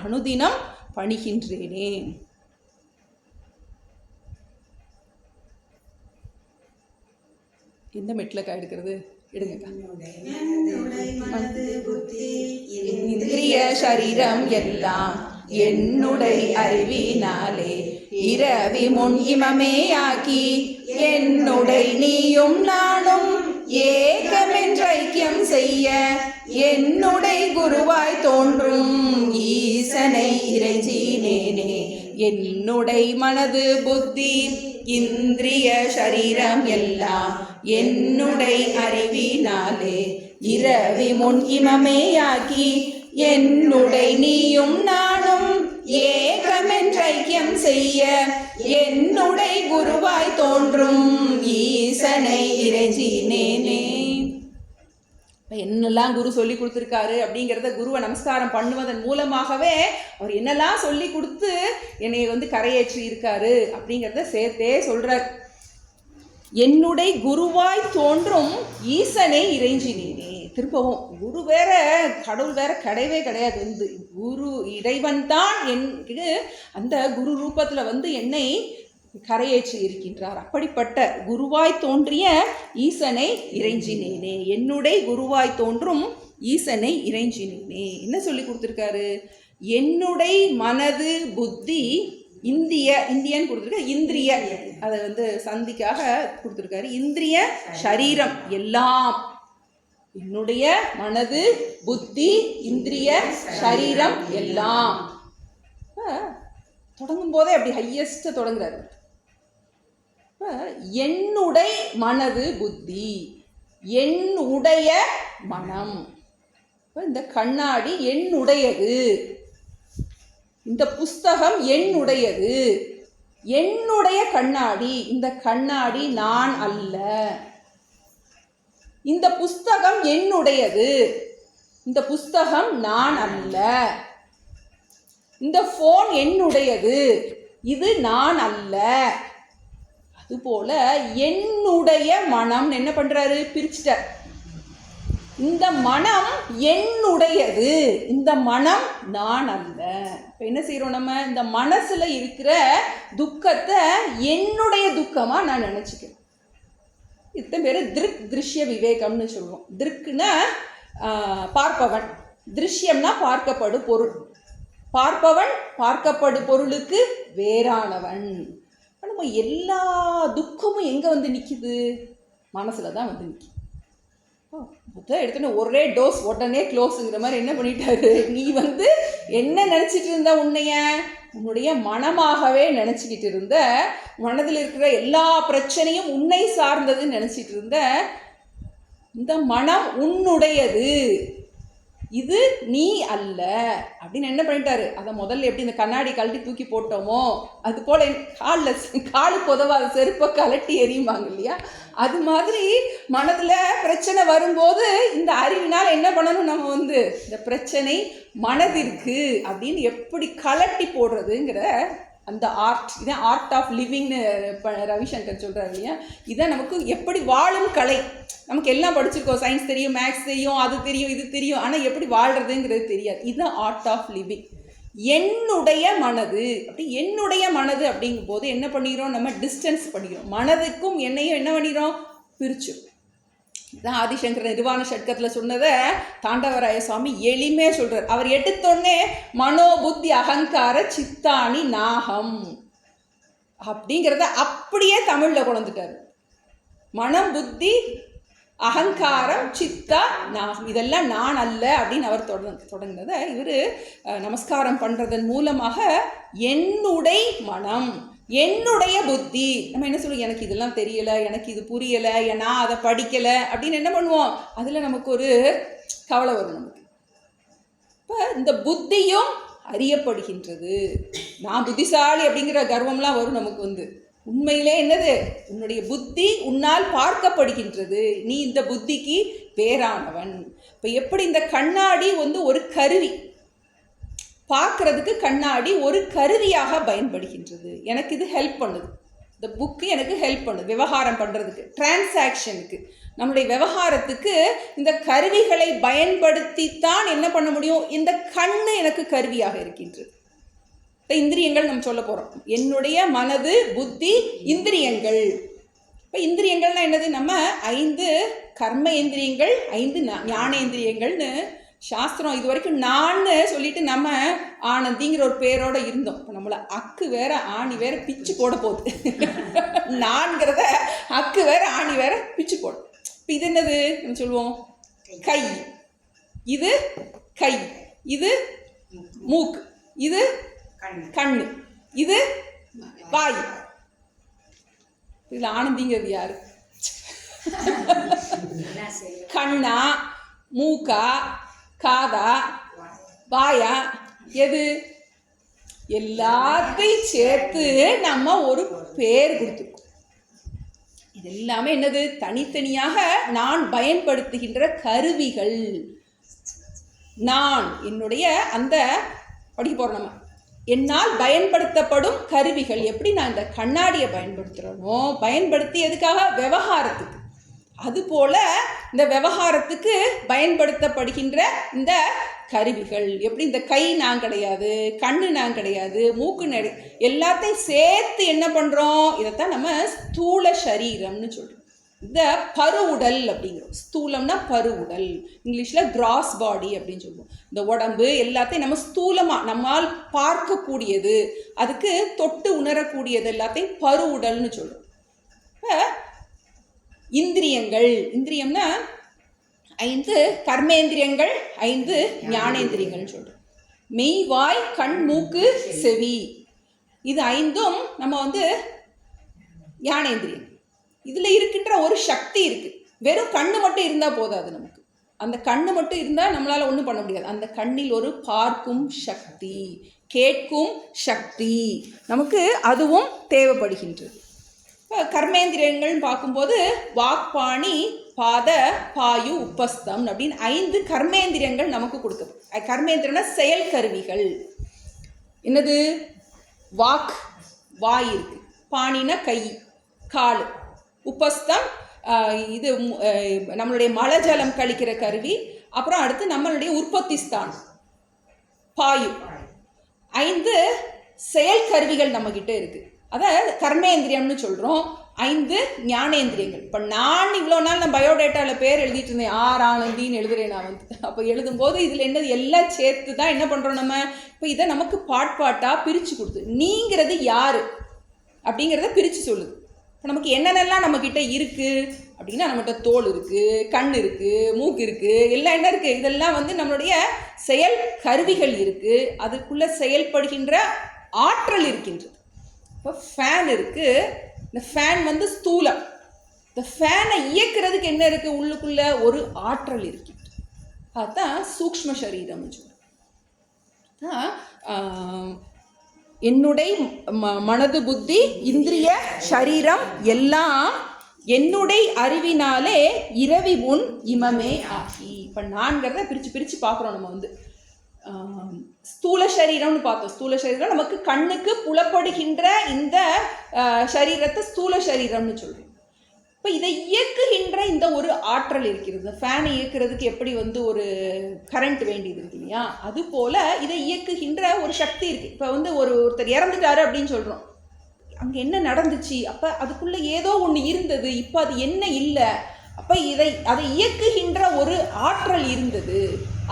அனுதினம் பணிகின்றேனே. எந்த மெட்லக்கா எடுக்கிறது? எடுங்கக்கா. இந்திரிய சரீரம் எல்லாம் என்னுடைய அறிவினாலே இரவி முன் இமமே ஆக்கி என்னுடைய நீயும் நானும் ஏகமென்ற ஐக்கியம் செய்ய என்னுடைய குருவாய் தோன்றும் ஈசனை இறைஞ்சினேனே. என்னுடைய மனது புத்தி இந்திரிய சரீரம் எல்லாம் என்னுடைய அறிவினாலே இரவி முன் இமமேயாக்கி என்னுடைய நீயும் நானும் ஏகமென்ற ஐக்கியம் செய்ய என்னுடைய குருவாய் தோன்றும் ஈசனை இறைஞ்சினேனே. என்னெல்லாம் குரு சொல்லி கொடுத்துருக்காரு அப்படிங்கிறத குருவை நமஸ்காரம் பண்ணுவதன் மூலமாகவே அவர் என்னெல்லாம் சொல்லி கொடுத்து என்னை கரையேற்றி இருக்காரு அப்படிங்கிறத சேர்த்தே சொல்றார். என்னுடைய குருவாய் தோன்றும் ஈசனை இறைஞ்சினேனே. திரும்பவும் குரு வேற கடவுள் வேற கிடையவே கிடையாது. குரு இறைவன் தான் எனக்கு அந்த குரு ரூபத்தில் என்னை கரையேற்றி இருக்கின்றார். அப்படிப்பட்ட குருவாய் தோன்றிய ஈசனை இறைஞ்சினேனே. என்னுடைய குருவாய் தோன்றும் ஈசனை இறைஞ்சினேனே. என்ன சொல்லி கொடுத்துருக்காரு? என்னுடைய மனது புத்தி இந்தியன்னு கொடுத்துருக்காரு. இந்திரிய அதை வந்து சந்திக்காக கொடுத்துருக்காரு. இந்திரிய சரீரம் எல்லாம், என்னுடைய மனது புத்தி இந்திரிய சரீரம் எல்லாம். தொடங்கும் போதே அப்படி ஹையஸ்ட் தொடங்குறாரு. என்னுடைய மனது புத்தி, என்னுடைய மனம். இந்த கண்ணாடி என்னுடையது, இந்த புஸ்தகம் என்னுடையது, என்னுடைய கண்ணாடி. இந்த கண்ணாடி நான் அல்ல. இந்த புஸ்தகம் என்னுடையது, இந்த புஸ்தகம் நான் அல்ல. இந்த ஃபோன் என்னுடையது, இது நான் அல்ல. அதுபோல என்னுடைய மனம் என்ன பண்றாரு, பிரிச்சுட்டார். இந்த மனம் என்னுடையது, இந்த மனம் நான் அல்ல. இப்போ என்ன செய்கிறோம், நம்ம இந்த மனசில் இருக்கிற துக்கத்தை என்னுடைய துக்கமாக நான் நினச்சிக்கிறேன். இத்தனை பேர் திருஷ்ய விவேகம்னு சொல்லுவோம். திருக்குன்னா பார்ப்பவன், திருஷ்யம்னா பார்க்கப்படும் பொருள். பார்ப்பவன் பார்க்கப்படும் பொருளுக்கு வேறானவன். நம்ம எல்லா துக்கமும் எங்கே வந்து நிற்கிது, மனசில் தான் வந்து நிற்கிது. புத்தகம் எடுத்தோன்னே ஒரே டோஸ் உடனே க்ளோஸுங்கிற மாதிரி என்ன பண்ணிட்டாரு, நீ வந்து என்ன நினச்சிட்டு இருந்த, உன்னுடைய மனமாகவே நினச்சிக்கிட்டு இருந்த, மனதில் இருக்கிற எல்லா பிரச்சனையும் உன்னை சார்ந்ததுன்னு நினச்சிட்டு இருந்த, இந்த மனம் உன்னுடையது, இது நீ அல்ல அப்படின்னு என்ன பண்ணிட்டாரு. அதை முதல்ல எப்படி இந்த கண்ணாடி கழட்டி தூக்கி போட்டோமோ அது போல் காலுக்கு உதவாத செருப்பை கலட்டி எறியுவாங்க இல்லையா, அது மாதிரி மனதில் பிரச்சனை வரும்போது இந்த அறிவினால் என்ன பண்ணணும், நம்ம வந்து இந்த பிரச்சனை மனதிற்கு அப்படின்னு எப்படி கலட்டி போடுறதுங்கிற அந்த ஆர்ட், இதான் ஆர்ட் ஆஃப் லிவிங்னு ரவிசங்கர் சொல்கிறார் இல்லையா. இதை நமக்கு எப்படி வாழும் கலை. நமக்கு எல்லாம் படிச்சிருக்கோம், சயின்ஸ் தெரியும், மேக்ஸ் தெரியும், அது தெரியும், இது தெரியும், ஆனால் எப்படி வாழ்கிறதுங்கிறது தெரியாது. இதுதான் ஆர்ட் ஆஃப் லிவிங். என்னுடைய மனது அப்படி, என்னுடைய மனது அப்படிங்கும் போது என்ன பண்ணிக்கிறோம், நம்ம டிஸ்டன்ஸ் பண்ணிக்கிறோம். மனதுக்கும் என்னையும் என்ன பண்ணிக்கிறோம், பிரிச்சோம். இதான் ஆதிசங்கர் நிர்வாண ஷட்கத்தில் சொன்னதை தாண்டவராய சுவாமி எளிமையாக சொல்கிறார். அவர் எடுத்தோடனே மனோபுத்தி அகங்கார சித்தாணி நாகம் அப்படிங்கிறத அப்படியே தமிழில் கொண்டுட்டார். மனம் புத்தி அகங்காரம் சித்தா நாகம், இதெல்லாம் நான் அல்ல அப்படின்னு அவர் தொடங்கினதை இவர் நமஸ்காரம் பண்ணுறதன் மூலமாக என்னுடைய மனம், என்னுடைய புத்தி. நம்ம என்ன சொல்லுவோம், எனக்கு இதெல்லாம் தெரியலை, எனக்கு இது புரியலை, நான் அதை படிக்கலை அப்படின்னு என்ன பண்ணுவோம், அதில் நமக்கு ஒரு கவலை வரும் நமக்கு. இப்போ இந்த புத்தியும் அறியப்படுகின்றது. நான் புத்திசாலி அப்படிங்கிற கர்வம்லாம் வரும் நமக்கு வந்து. உண்மையிலே என்னது, உன்னுடைய புத்தி உன்னால் பார்க்கப்படுகின்றது, நீ இந்த புத்திக்கு வேறானவன். இப்போ எப்படி இந்த கண்ணாடி வந்து ஒரு கருவி, பார்க்குறதுக்கு கண்ணாடி ஒரு கருவியாக பயன்படுகின்றது. எனக்கு இது ஹெல்ப் பண்ணுது, இந்த புக்கு எனக்கு ஹெல்ப் பண்ணுது விவகாரம் பண்ணுறதுக்கு, டிரான்சாக்ஷனுக்கு, நம்மளுடைய விவகாரத்துக்கு இந்த கருவிகளை பயன்படுத்தித்தான் என்ன பண்ண முடியும். இந்த கண்ணு எனக்கு கருவியாக இருக்கின்றது. இப்போ இந்திரியங்கள் நம்ம சொல்ல போகிறோம். என்னுடைய மனது புத்தி இந்திரியங்கள். இப்போ இந்திரியங்கள்னால் என்னது, நம்ம 5 கர்ம இந்திரியங்கள், 5 ஞானேந்திரியங்கள்னு சாஸ்திரம் இது வரைக்கும் நான் சொல்லிட்டு நம்ம ஆனந்திங்கிற ஒரு பேரோடு இருந்தோம். இப்போ நம்மளை அக்கு வேற ஆணி வேற பிச்சு போட போகுது. நான்கிறத அக்கு வேற ஆணி வேற பிச்சு போடும். இப்போ இது என்னது நம்ம சொல்லுவோம், கை, இது கை, இது மூக்கு, இது கண்ணு, இது வாய். இதில் ஆனந்திங்கிறது யாரு, கண்ணா மூக்கா காதா வாயா, எது, எல்லாத்தையும் சேர்த்து நம்ம ஒரு பேர் கொடுத்துருக்கோம். இது எல்லாமே என்னது, தனித்தனியாக நான் பயன்படுத்துகின்ற கருவிகள். நான் என்னுடைய அந்த படிக்க போகிறோம், நம்ம என்னால் பயன்படுத்தப்படும் கருவிகள். எப்படி நான் இந்த கண்ணாடியை பயன்படுத்துகிறேனோ, பயன்படுத்தி எதுக்காக, விவகாரத்துக்கு. அதுபோல் இந்த விவகாரத்துக்கு பயன்படுத்தப்படுகின்ற இந்த கருவிகள். எப்படி இந்த கை நான் கிடையாது, கண்ணு நான் கிடையாது, மூக்கு எல்லாத்தையும் சேர்த்து என்ன பண்ணுறோம், இதைத்தான் நம்ம ஸ்தூல சரீரம்னு சொல்கிறோம். இந்த பருவுடல் அப்படிங்கிறோம். ஸ்தூலம்னா பருவுடல், இங்கிலீஷில் கிராஸ் பாடி அப்படின்னு சொல்லுவோம். இந்த உடம்பு எல்லாத்தையும் நம்ம ஸ்தூலமாக நம்மால் பார்க்கக்கூடியது, அதுக்கு தொட்டு உணரக்கூடியது எல்லாத்தையும் பருவுடல்னு சொல்கிறோம். இப்போ இந்திரியங்கள், இந்திரியம்னா 5 கர்மேந்திரியங்கள், 5 ஞானேந்திரியங்கள்னு சொல்கிறோம். மெய், வாய், கண், மூக்கு, செவி, இது 5ம் நம்ம ஞானேந்திரியம். இதில் இருக்கின்ற ஒரு சக்தி இருக்குது. வெறும் கண்ணு மட்டும் இருந்தால் போதாது நமக்கு. அந்த கண்ணு மட்டும் இருந்தால் நம்மளால் ஒன்றும் பண்ண முடியாது. அந்த கண்ணில் ஒரு பார்க்கும் சக்தி, கேட்கும் சக்தி நமக்கு அதுவும் தேவைப்படுகின்றது. இப்போ கர்மேந்திரியங்கள்னு பார்க்கும்போது வாக்பாணி பாத பாயு உப்பஸ்தம் அப்படின்னு 5 கர்மேந்திரியங்கள் நமக்கு கொடுக்குது. கர்மேந்திரம்னா செயல் கருவிகள். என்னது? வாக், வாய் இருக்கு, பாணினா கை கால், உப்பஸ்தம் இது நம்மளுடைய மலஜலம் கழிக்கிற கருவி, அப்புறம் அடுத்து நம்மளுடைய உற்பத்தி ஸ்தானம் பாயு. 5 செயல் கருவிகள் நம்மக்கிட்ட இருக்குது. அதை கர்மேந்திரியம்னு சொல்கிறோம். 5 ஞானேந்திரியங்கள். இப்போ நான் இவ்வளோ நாள் நான் பயோடேட்டாவில் பேர் எழுதிட்டு இருந்தேன், ஆர் ஆனந்தின்னு எழுதுறேன் நான் அப்போ எழுதும்போது இதில் என்னது எல்லாம் சேர்த்து தான் என்ன பண்ணுறோம் நம்ம. இப்போ இதை நமக்கு பாட்டாக பிரித்து கொடுத்து நீங்கிறது யார் அப்படிங்கிறத பிரித்து சொல்லுது. இப்போ நமக்கு என்னென்னலாம் நம்மக்கிட்ட இருக்குது அப்படின்னா, நம்மகிட்ட தோல் இருக்குது, கண் இருக்குது, மூக்கு இருக்குது, எல்லாம் என்ன இருக்குது, இதெல்லாம் நம்மளுடைய செயல் கருவிகள் இருக்குது. அதுக்குள்ளே செயல்படுகின்ற ஆற்றல் இருக்கின்றது. இப்போ ஃபேன் இருக்குது. இந்த ஃபேன் ஸ்தூலம். இந்த ஃபேனை இயக்கிறதுக்கு என்ன இருக்குது, உள்ளுக்குள்ளே ஒரு ஆற்றல் இருக்கின்றது. அதுதான் சூக்ஷ்ம சரீரம்னு சொல்கிறோம். என்னுடைய மனது புத்தி இந்திரிய சரீரம் எல்லாம் என்னுடைய அறிவினாலே இரவி முன் இமமே ஆகி. இப்போ நான்கிறத பிரித்து பார்க்குறோம். நம்ம ஸ்தூல சரீரம்னு பார்த்தோம். ஸ்தூல சரீரம் நமக்கு கண்ணுக்கு புலப்படுகின்ற இந்த சரீரத்தை ஸ்தூல சரீரம்னு சொல்கிறோம். இப்போ இதை இயக்குகின்ற இந்த ஒரு ஆற்றல் இருக்கிறது. ஃபேனை இயக்குறதுக்கு எப்படி ஒரு கரண்ட் வேண்டியது இருக்கு இல்லையா, அது போல் இதை இயக்குகின்ற ஒரு சக்தி இருக்குது. இப்போ ஒருத்தர் இறந்துட்டாரு அப்படின்னு சொல்கிறோம். அங்கே என்ன நடந்துச்சு, அப்போ அதுக்குள்ளே ஏதோ ஒன்று இருந்தது, இப்போ அது என்ன இல்லை, அப்போ அதை இயக்குகின்ற ஒரு ஆற்றல் இருந்தது.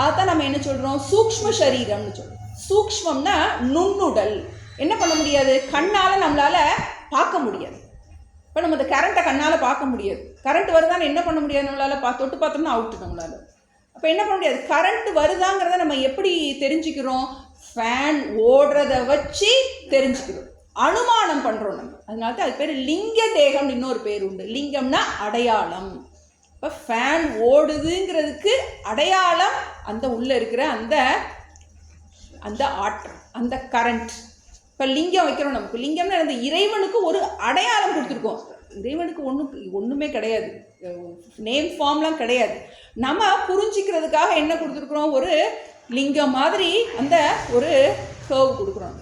அதான் நம்ம என்ன சொல்கிறோம், சூக்ஷ்ம சரீரம்னு சொல்கிறோம். சூக்ஷ்மம்னா நுண்ணுடல். என்ன பண்ண முடியாது, கண்ணால் நம்மளால் பார்க்க முடியாது. இப்போ நம்ம இந்த கரண்ட்டை கண்ணால் பார்க்க முடியாது. கரண்ட் வருதான்னு என்ன பண்ண முடியாது, நம்மளால் தொட்டு பார்த்தோம்னா அவுட்டு நம்மளால். அப்போ என்ன பண்ண முடியாது, கரண்ட் வருதாங்கிறத நம்ம எப்படி தெரிஞ்சுக்கிறோம், ஃபேன் ஓடுறத வச்சு தெரிஞ்சுக்கிறோம், அனுமானம் பண்ணுறோம் நம்ம. அதனால தான் அது பேர் லிங்க தேகம்னு இன்னொரு பேர் உண்டு. லிங்கம்னா அடையாளம். இப்போ ஃபேன் ஓடுதுங்கிறதுக்கு அடையாளம் அந்த உள்ளே இருக்கிற அந்த ஆற்றல், அந்த கரண்ட். இப்போ லிங்கம் வைக்கிறோம். நமக்கு லிங்கம்னா அந்த இறைவனுக்கு ஒரு அடையாளம் கொடுத்துருக்கோம். இறைவனுக்கு ஒன்றுமே கிடையாது, நேம் ஃபார்ம்லாம் கிடையாது. நம்ம புரிஞ்சிக்கிறதுக்காக என்ன கொடுத்துருக்குறோம், ஒரு லிங்கம் மாதிரி அந்த ஒரு கர்வ் கொடுக்குறோம்.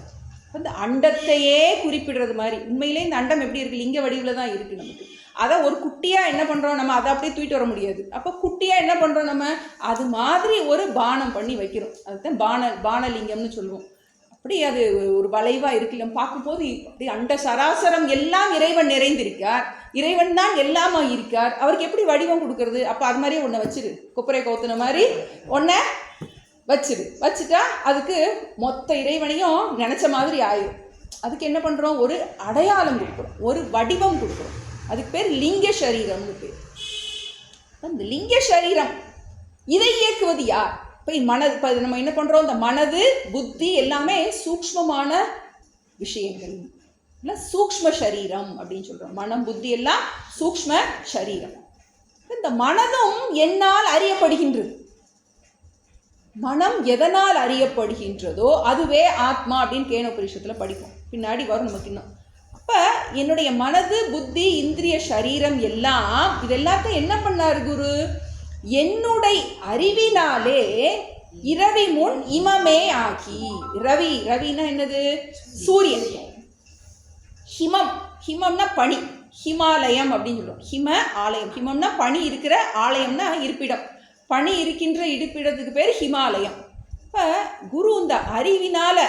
அந்த அண்டத்தையே குறிப்பிடுறது மாதிரி. உண்மையிலே இந்த அண்டம் எப்படி இருக்குது, லிங்க வடிவில் தான் இருக்குது நமக்கு. அதை ஒரு குட்டியாக என்ன பண்ணுறோம் நம்ம, அதை அப்படியே தூக்கிட்டு வர முடியாது. அப்போ குட்டியாக என்ன பண்ணுறோம் நம்ம, அது மாதிரி ஒரு பானம் பண்ணி வைக்கிறோம். அதுதான் பானலிங்கம்னு சொல்லுவோம். அப்படி அது ஒரு வளைவாக இருக்குல்ல, பார்க்கும்போது அப்படி அண்ட சராசரம் எல்லாம் இறைவன் நிறைந்திருக்கார், இறைவன் தான் எல்லாமா இருக்கார். அவருக்கு எப்படி வடிவம் கொடுக்கறது, அப்போ அது மாதிரியே ஒன்றை வச்சிரு, கொப்பரை கவுத்துன மாதிரி ஒன்றை வச்சுட்டா அதுக்கு மொத்த இறைவனையும் நினச்ச மாதிரி ஆயிடும். அதுக்கு என்ன பண்ணுறோம், ஒரு அடையாளம் கொடுக்குறோம், ஒரு வடிவம் கொடுக்குறோம். அதுக்கு பேர் லிங்க சரீரம்னு பேர். அந்த லிங்க சரீரம் இதை இயக்குவது யார்? இப்போ இப்போ நம்ம என்ன பண்ணுறோம், இந்த மனது புத்தி எல்லாமே சூக்ஷ்மமான விஷயங்கள் இல்லை, சூக்ஷ்ம சரீரம் அப்படின்னு சொல்கிறோம். மனம் புத்தி எல்லாம் சூக்ஷ்ம சரீரம். இந்த மனதும் என்னால் அறியப்படுகின்றது. மனம் எதனால் அறியப்படுகின்றதோ அதுவே ஆத்மா அப்படின்னு கேனோபனிஷத்தில் படிப்போம், பின்னாடி வரும் நமக்கு இன்னும். அப்போ என்னுடைய மனது புத்தி இந்திரிய சரீரம் எல்லாம் இது எல்லாத்தையும் என்ன பண்ணார் குரு, என்னுடைய அறிவினாலே இரவி முன் இமமே ஆகி. ரவினா என்னது, சூரியன். ஹிமம்னா பனி, ஹிமாலயம் அப்படின்னு சொல்லுவோம். ஹிம ஆலயம், ஹிமம்னா பனி இருக்கிற, ஆலயம்னா இருப்பிடம். பனி இருக்கின்ற இருப்பிடத்துக்கு பேர் ஹிமாலயம். இப்போ குரு இந்த அறிவினால்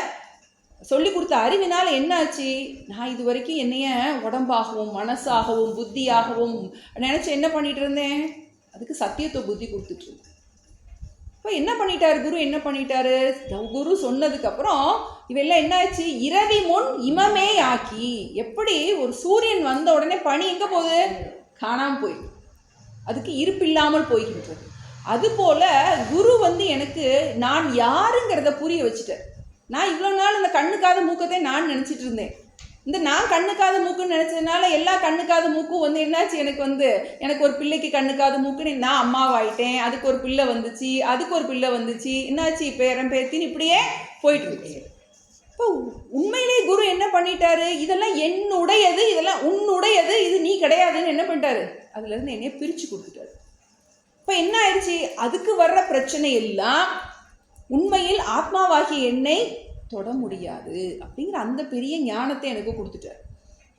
சொல்லி கொடுத்த அறிவினால் என்னாச்சு, நான் இது வரைக்கும் என்னைய உடம்பாகவும் மனசாகவும் புத்தியாகவும் நினச்சி என்ன பண்ணிட்டு இருந்தேன், அதுக்கு சத்தியத்தை புத்தி கொடுத்துட்டு இருந்தேன். இப்போ என்ன பண்ணிட்டாரு குரு, என்ன பண்ணிட்டாரு, குரு சொன்னதுக்கப்புறம் இவெல்லாம் என்னாச்சு, இரவி முன் இமமே ஆக்கி. எப்படி ஒரு சூரியன் வந்த உடனே பனி எங்கே போகுது, காணாமல் போயிடுது, அதுக்கு இருப்பில்லாமல் போய்கின்றது. அதுபோல் குரு எனக்கு நான் யாருங்கிறத புரிய வச்சுட்டேன். நான் இவ்வளோ நாள் இந்த கண்ணுக்காத மூக்கத்தை நான் நினச்சிட்டு இருந்தேன். இந்த நான் கண்ணுக்காத மூக்குன்னு நினச்சதுனால எல்லா கண்ணுக்காத மூக்கும் என்னாச்சு, எனக்கு ஒரு பிள்ளைக்கு கண்ணுக்காத மூக்குன்னு நான் அம்மாவாயிட்டேன், அதுக்கு ஒரு பிள்ளை வந்துச்சு, அதுக்கு ஒரு பிள்ளை வந்துச்சு, என்னாச்சு பேரன் பேத்தின்னு இப்படியே போயிட்டு இருக்கு. இப்போ உண்மையிலே குரு என்ன பண்ணிட்டாரு, இதெல்லாம் என்னுடையது, இதெல்லாம் உன்னுடையது, இது நீ கிடையாதுன்னு என்ன பண்ணிட்டாரு, அதுலேருந்து என்னைய பிரித்து கொடுத்துட்டாரு. இப்போ என்ன ஆயிடுச்சு, அதுக்கு வர்ற பிரச்சனை எல்லாம் உண்மையில் ஆத்மாவாகிய என்னை தொட முடியாது அப்படிங்கிற அந்த பெரிய ஞானத்தை எனக்கு கொடுத்துட்டார்.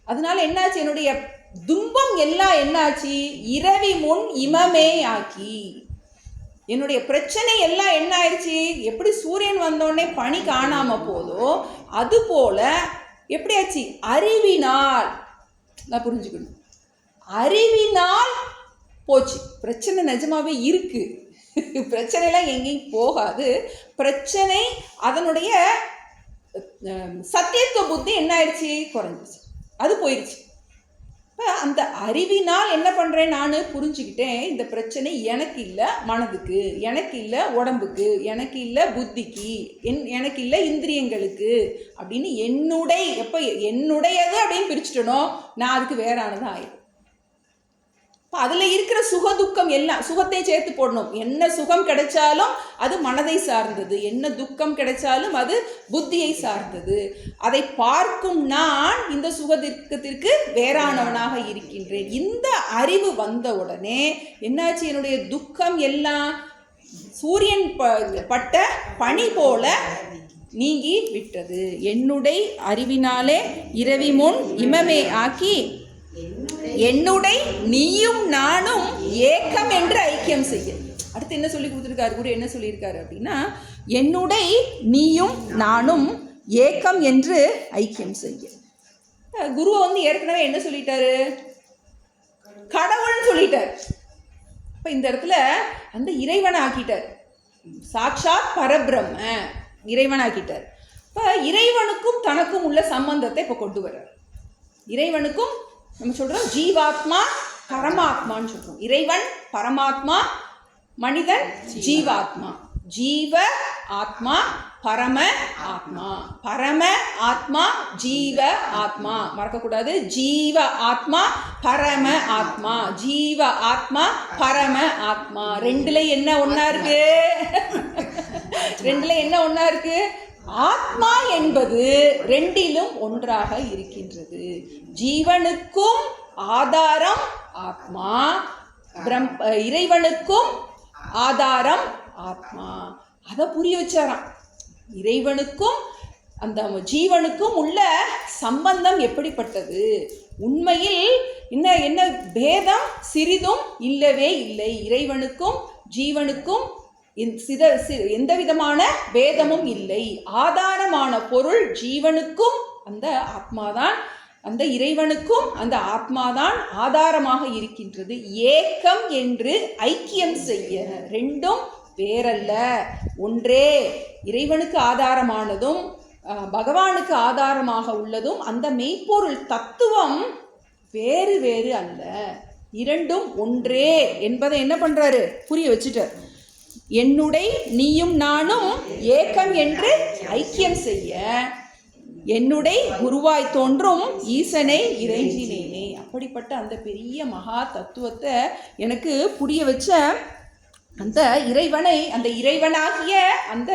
அதனால என்னாச்சு, என்னுடைய துன்பம் எல்லாம் என்னாச்சு, இரவி முன் இமமே ஆக்கி. என்னுடைய பிரச்சனை எல்லாம் என்ன ஆயிடுச்சு, எப்படி சூரியன் வந்தோடனே பனி காணாம போதோ அதுபோல எப்படி ஆச்சு, அறிவினால். நான் புரிஞ்சுக்கணும், அறிவினால் போச்சு. பிரச்சனை நிஜமாவே இருக்கு, பிரச்சனைலாம் எங்கேயும் போகாது. பிரச்சனை அதனுடைய சத்தியத்துவ புத்தி என்ன ஆயிடுச்சு, குறைஞ்சிச்சு, அது போயிடுச்சு. இப்போ அந்த அறிவினால் என்ன பண்ணுறேன், நான் புரிஞ்சுக்கிட்டேன் இந்த பிரச்சனை எனக்கு இல்லை மனதுக்கு, எனக்கு இல்லை உடம்புக்கு, எனக்கு இல்லை புத்திக்கு, எனக்கு இல்லை இந்திரியங்களுக்கு அப்படின்னு எப்போ என்னுடையது அப்படின்னு பிரிச்சுட்டனோ நான் அதுக்கு வேறானதான் ஆயிடும். இப்போ அதில் இருக்கிற சுகதுக்கம் எல்லாம் சுகத்தையும் சேர்த்து போடணும். என்ன சுகம் கிடைச்சாலும் அது மனதை சார்ந்தது, என்ன துக்கம் கிடைச்சாலும் அது புத்தியை சார்ந்தது. அதை பார்க்கும் நான் இந்த சுகதுக்கத்திற்கு வேறானவனாக இருக்கின்றேன். இந்த அறிவு வந்த உடனே என்னாச்சு, என்னுடைய துக்கம் எல்லாம் சூரியன் பட்ட பனி போல நீங்கி விட்டது. என்னுடைய அறிவினாலே இரவி முன் இமமே ஆக்கி என்னுடைய நீயும் நானும் ஏக்கம் என்று ஐக்கியம் செய்ய. அடுத்து என்ன சொல்லி கொடுத்துருக்காரு குரு, என்ன சொல்லியிருக்காரு அப்படின்னா, என்னுடைய நீயும் நானும் ஏக்கம் என்று ஐக்கியம் செய்ய. குருவை ஏற்கனவே என்ன சொல்லிட்டாரு, கடவுள்னு சொல்லிட்டார். இப்போ இந்த இடத்துல அந்த இறைவனை ஆக்கிட்டார், சாட்சாத் பரபிரம்ம இறைவனாக்கிட்டார். இப்போ இறைவனுக்கும் தனக்கும் உள்ள சம்பந்தத்தை இப்போ கொண்டு வர்றார். இறைவனுக்கும் நம்ம சொல்கிறோம் ஜீவாத்மா பரமாத்மான்னு சொல்கிறோம். இறைவன் பரமாத்மா, மனிதன் ஜீவாத்மா. ஜீவ ஆத்மா பரம ஆத்மா, பரம ஆத்மா ஜீவ ஆத்மா, மறக்கக்கூடாது. ஜீவ ஆத்மா பரம ஆத்மா, ஜீவ ஆத்மா பரம ஆத்மா. ரெண்டுல என்ன ஒன்றா இருக்கு, ரெண்டுல என்ன ஒன்றா இருக்கு, ஆத்மா என்பது ரெண்டிலும் ஒன்றாக இருக்கின்றது. ஜீவனுக்கும் ஆதாரம் ஆத்மா, இறைவனுக்கும் ஆதாரம் ஆத்மா. அதை புரிய வச்சாராம். இறைவனுக்கும் அந்த ஜீவனுக்கும் உள்ள சம்பந்தம் எப்படிப்பட்டது, உண்மையில் என்ன பேதம் சிறிதும் இல்லவே இல்லை. இறைவனுக்கும் ஜீவனுக்கும் எந்த விதமான பேதமும் இல்லை. ஆதாரமான பொருள் ஜீவனுக்கும் அந்த ஆத்மாதான், அந்த இறைவனுக்கும் அந்த ஆத்மாதான் ஆதாரமாக இருக்கின்றது. ஏக்கம் என்று ஐக்கியம் செய்ய. ரெண்டும் வேறல்ல, ஒன்றே. இறைவனுக்கு ஆதாரமானதும் பகவானுக்கு ஆதாரமாக உள்ளதும் அந்த மெய்ப்பொருள் தத்துவம் வேறு வேறு அல்ல, இரண்டும் ஒன்றே என்பதை என்ன பண்றாரு, புரிய வச்சுட்டார். என்னுடைய நீயும் நானும் ஏக்கம் என்று ஐக்கியம் செய்ய என்னுடைய குருவாய் தோன்றும் ஈசனை இறைஞ்சினேனே. அப்படிப்பட்ட அந்த பெரிய மகா தத்துவத்தை எனக்கு புரிய வச்ச அந்த இறைவனை, அந்த இறைவனாகிய அந்த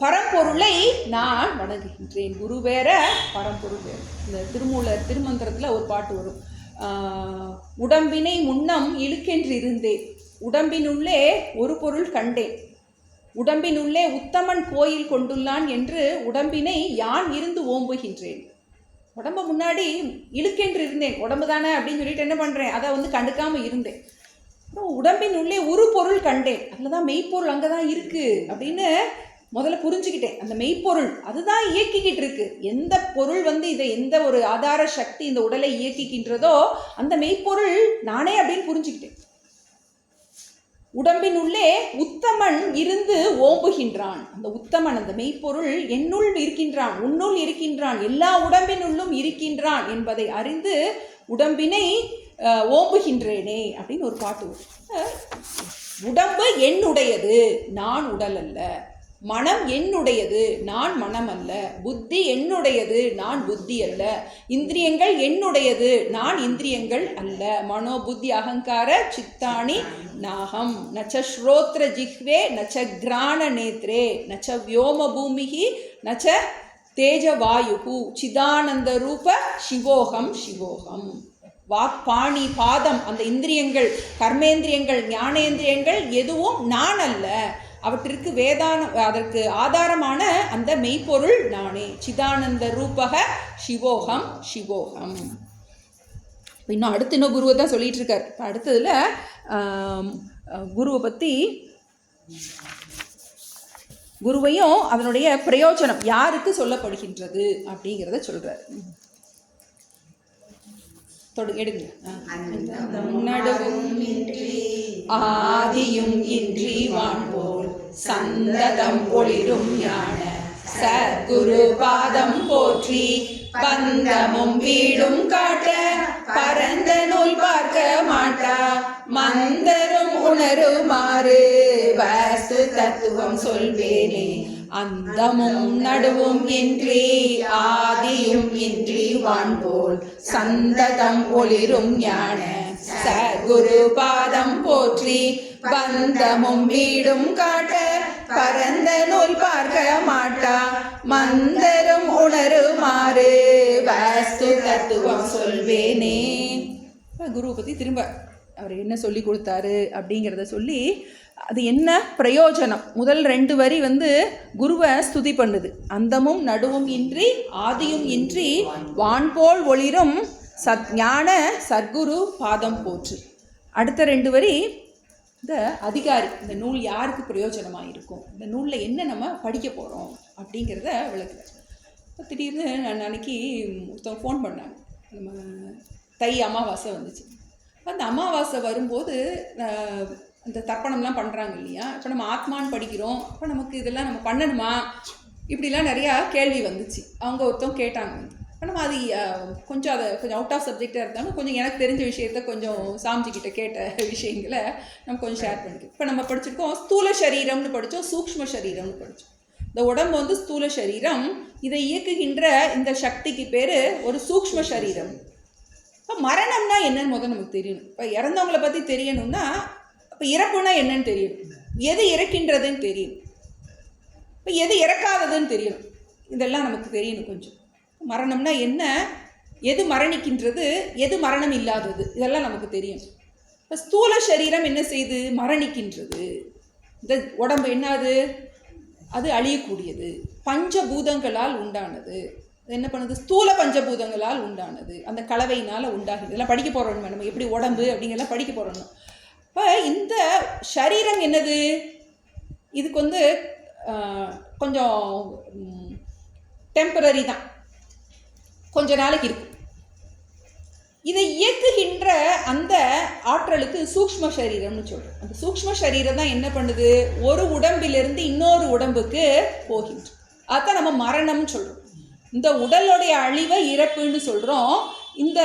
பரம்பொருளை நான் வணங்குகின்றேன். குரு வேற பரம்பொருள் வேறு. இந்த திருமந்திரத்தில் ஒரு பாட்டு வரும், உடம்பினை முன்னம் இழுக்கென்று இருந்தேன், உடம்பினுள்ளே ஒரு பொருள் கண்டேன், உடம்பினுள்ளே உத்தமன் கோயில் கொண்டுள்ளான் என்று உடம்பினை யான் இருந்து ஓம்புகின்றேன். உடம்பை முன்னாடி இழுக்கென்று இருந்தேன், உடம்பு தானே அப்படின்னு சொல்லிட்டு என்ன பண்ணுறேன், அதை கண்டுக்காமல் இருந்தேன். அப்புறம் உடம்பின் உள்ளே ஒரு பொருள் கண்டேன், அதில் தான் மெய்ப்பொருள் அங்கே தான் இருக்குது அப்படின்னு முதல்ல புரிஞ்சுக்கிட்டேன். அந்த மெய்ப்பொருள் அதுதான் இயக்கிக்கிட்டு இருக்கு. எந்த பொருள் இதை எந்த ஒரு ஆதார சக்தி இந்த உடலை இயக்கிக்கின்றதோ அந்த மெய்ப்பொருள் நானே அப்படின்னு புரிஞ்சுக்கிட்டேன். உடம்பின் உள்ளே உத்தமன் இருந்து ஓம்புகின்றான். அந்த உத்தமன், அந்த மெய்ப்பொருள் என்னுள் இருக்கின்றான், உன்னுள் இருக்கின்றான், எல்லா உடம்பினுள்ளும் இருக்கின்றான் என்பதை அறிந்து உடம்பினை ஓம்புகின்றேனே அப்படின்னு ஒரு பாட்டு. உடம்பு என்னுடையது, நான் உடல் அல்ல. மனம் என்னுடையது, நான் மனம் அல்ல. புத்தி என்னுடையது, நான் புத்தி அல்ல. இந்திரியங்கள் என்னுடையது, நான் இந்திரியங்கள் அல்ல. மனோ புத்தி அகங்கார சித்தாணி நாகம். நச்ச ஸ்ரோத்ர ஜிஹ்வே நச்ச கிராண நேத்ரே நச்ச வியோம பூமிகி நச்ச தேஜவாயுகு சிதானந்த ரூப சிவோகம் சிவோகம். வாக்பாணி பாதம், அந்த இந்திரியங்கள், கர்மேந்திரியங்கள், ஞானேந்திரியங்கள் எதுவும் நான் அல்ல. அவற்றிற்கு அதற்கு ஆதாரமான அந்த மெய்ப்பொருள் நானே. சிதானந்த ரூபக சிவோகம் சிவோகம். இன்னும் அடுத்து குருவை தான் சொல்லிட்டு இருக்கார். இப்போ அடுத்ததுல குருவை பற்றி, குருவையும் அதனுடைய பிரயோஜனம் யாருக்கு சொல்லப்படுகின்றது அப்படிங்கிறத சொல்றார். எடுங்க. நடுவும் ஆதியும் இன்றி வான்போல் சந்ததம் ஒளிரும் ஞான சத்குரு பாதம் போற்றி பந்தமும் வீடும் காட்ட பரந்த நூல் பார்க்க மாட்டா மந்தரும் உணருமாறு வஸ்து தத்துவம் சொல்வேனே. அந்தமும் நடுவும் இன்றி ஆதியும் இன்றி வான்போல் சந்ததம் ஒளிரும் ஞான சத்குரு பாதம் போற்றி பந்தமும் வீடும் காட்ட பரந்த நூல் பார்க்க மாட்டா மந்தரும் உணருமாறு வஸ்து தத்துவம் சொல்வேனே. குருவை பற்றி திரும்ப அவர் என்ன சொல்லி கொடுத்தாரு அப்படிங்கிறத சொல்லி, அது என்ன பிரயோஜனம். முதல் 2 வரி குருவை ஸ்துதி பண்ணுது. அந்தமும் நடுவும் இன்றி ஆதியும் இன்றி வான்போல் ஒளிரும் ஞான சத்குரு பாதம் போற்று. அடுத்த 2 வரி இந்த அதிகாரி, இந்த நூல் யாருக்கு பிரயோஜனமாக இருக்கும், இந்த நூலில் என்ன நம்ம படிக்க போகிறோம் அப்படிங்கிறத விளக்குறேன். இப்போ திடீர்னு நான் அன்னைக்கு ஒருத்தவங்க ஃபோன் பண்ணாங்க. நம்ம தை அமாவாசை வந்துச்சு. அந்த அமாவாசை வரும்போது இந்த தர்ப்பணம்லாம் பண்ணுறாங்க இல்லையா. இப்போ நம்ம ஆத்மான்னு படிக்கிறோம், அப்போ நமக்கு இதெல்லாம் நம்ம பண்ணணுமா, இப்படிலாம் நிறையா கேள்வி வந்துச்சு. அவங்க ஒருத்தவங்க கேட்டாங்க. இப்போ நம்ம அது கொஞ்சம் அவுட் ஆஃப் சப்ஜெக்டாக இருந்தாலும் கொஞ்சம் எனக்கு தெரிஞ்ச விஷயத்த கொஞ்சம் சாமிஜிக்கிட்ட கேட்ட விஷயங்களை நம்ம கொஞ்சம் ஷேர் பண்ணிக்கிறோம். இப்போ நம்ம படிச்சிருக்கோம் ஸ்தூல சரீரம்னு படித்தோம், சூக்ஷ்ம சரீரம்னு படித்தோம். இந்த உடம்பு ஸ்தூல சரீரம், இதை இயக்குகின்ற இந்த சக்திக்கு பேர் ஒரு சூக்ஷ்ம சரீரம். இப்போ மரணம்னா என்னன்னு முதல்ல நமக்கு தெரியணும். இப்போ இறந்தவங்களை பற்றி தெரியணும்னா இப்போ இறப்புனா என்னன்னு தெரியணும், எது இறக்கின்றதுன்னு தெரியணும், இப்போ எது இறக்காததுன்னு தெரியணும். இதெல்லாம் நமக்கு தெரியணும் கொஞ்சம். மரணம்னா என்ன, எது மரணிக்கின்றது, எது மரணம் இல்லாதது, இதெல்லாம் நமக்கு தெரியும். இப்போ ஸ்தூல சரீரம் என்ன செய்யுது, மரணிக்கின்றது. இந்த உடம்பு என்னது, அது அழியக்கூடியது, பஞ்சபூதங்களால் உண்டானது. என்ன பண்ணுது, ஸ்தூல பஞ்சபூதங்களால் உண்டானது, அந்த கலவையினால் உண்டாகுது. இதெல்லாம் படிக்க போகிறோம் நம்ம, எப்படி உடம்பு அப்படிங்கிறலாம் படிக்க போகிறோம். இப்போ இந்த சரீரம் என்னது, இதுக்கு கொஞ்சம் டெம்பரரி தான், கொஞ்ச நாளைக்கு இருக்கும். இதை இயக்குகின்ற அந்த ஆற்றலுக்கு சூக்ஷ்ம சரீரம்னு சொல்கிறோம். அந்த சூக்ஷ்ம சரீரம் தான் என்ன பண்ணுது, ஒரு உடம்பிலிருந்து இன்னொரு உடம்புக்கு போகின்ற, அதுதான் நம்ம மரணம்னு சொல்கிறோம். இந்த உடலுடைய அழிவை இறப்புன்னு சொல்கிறோம். இந்த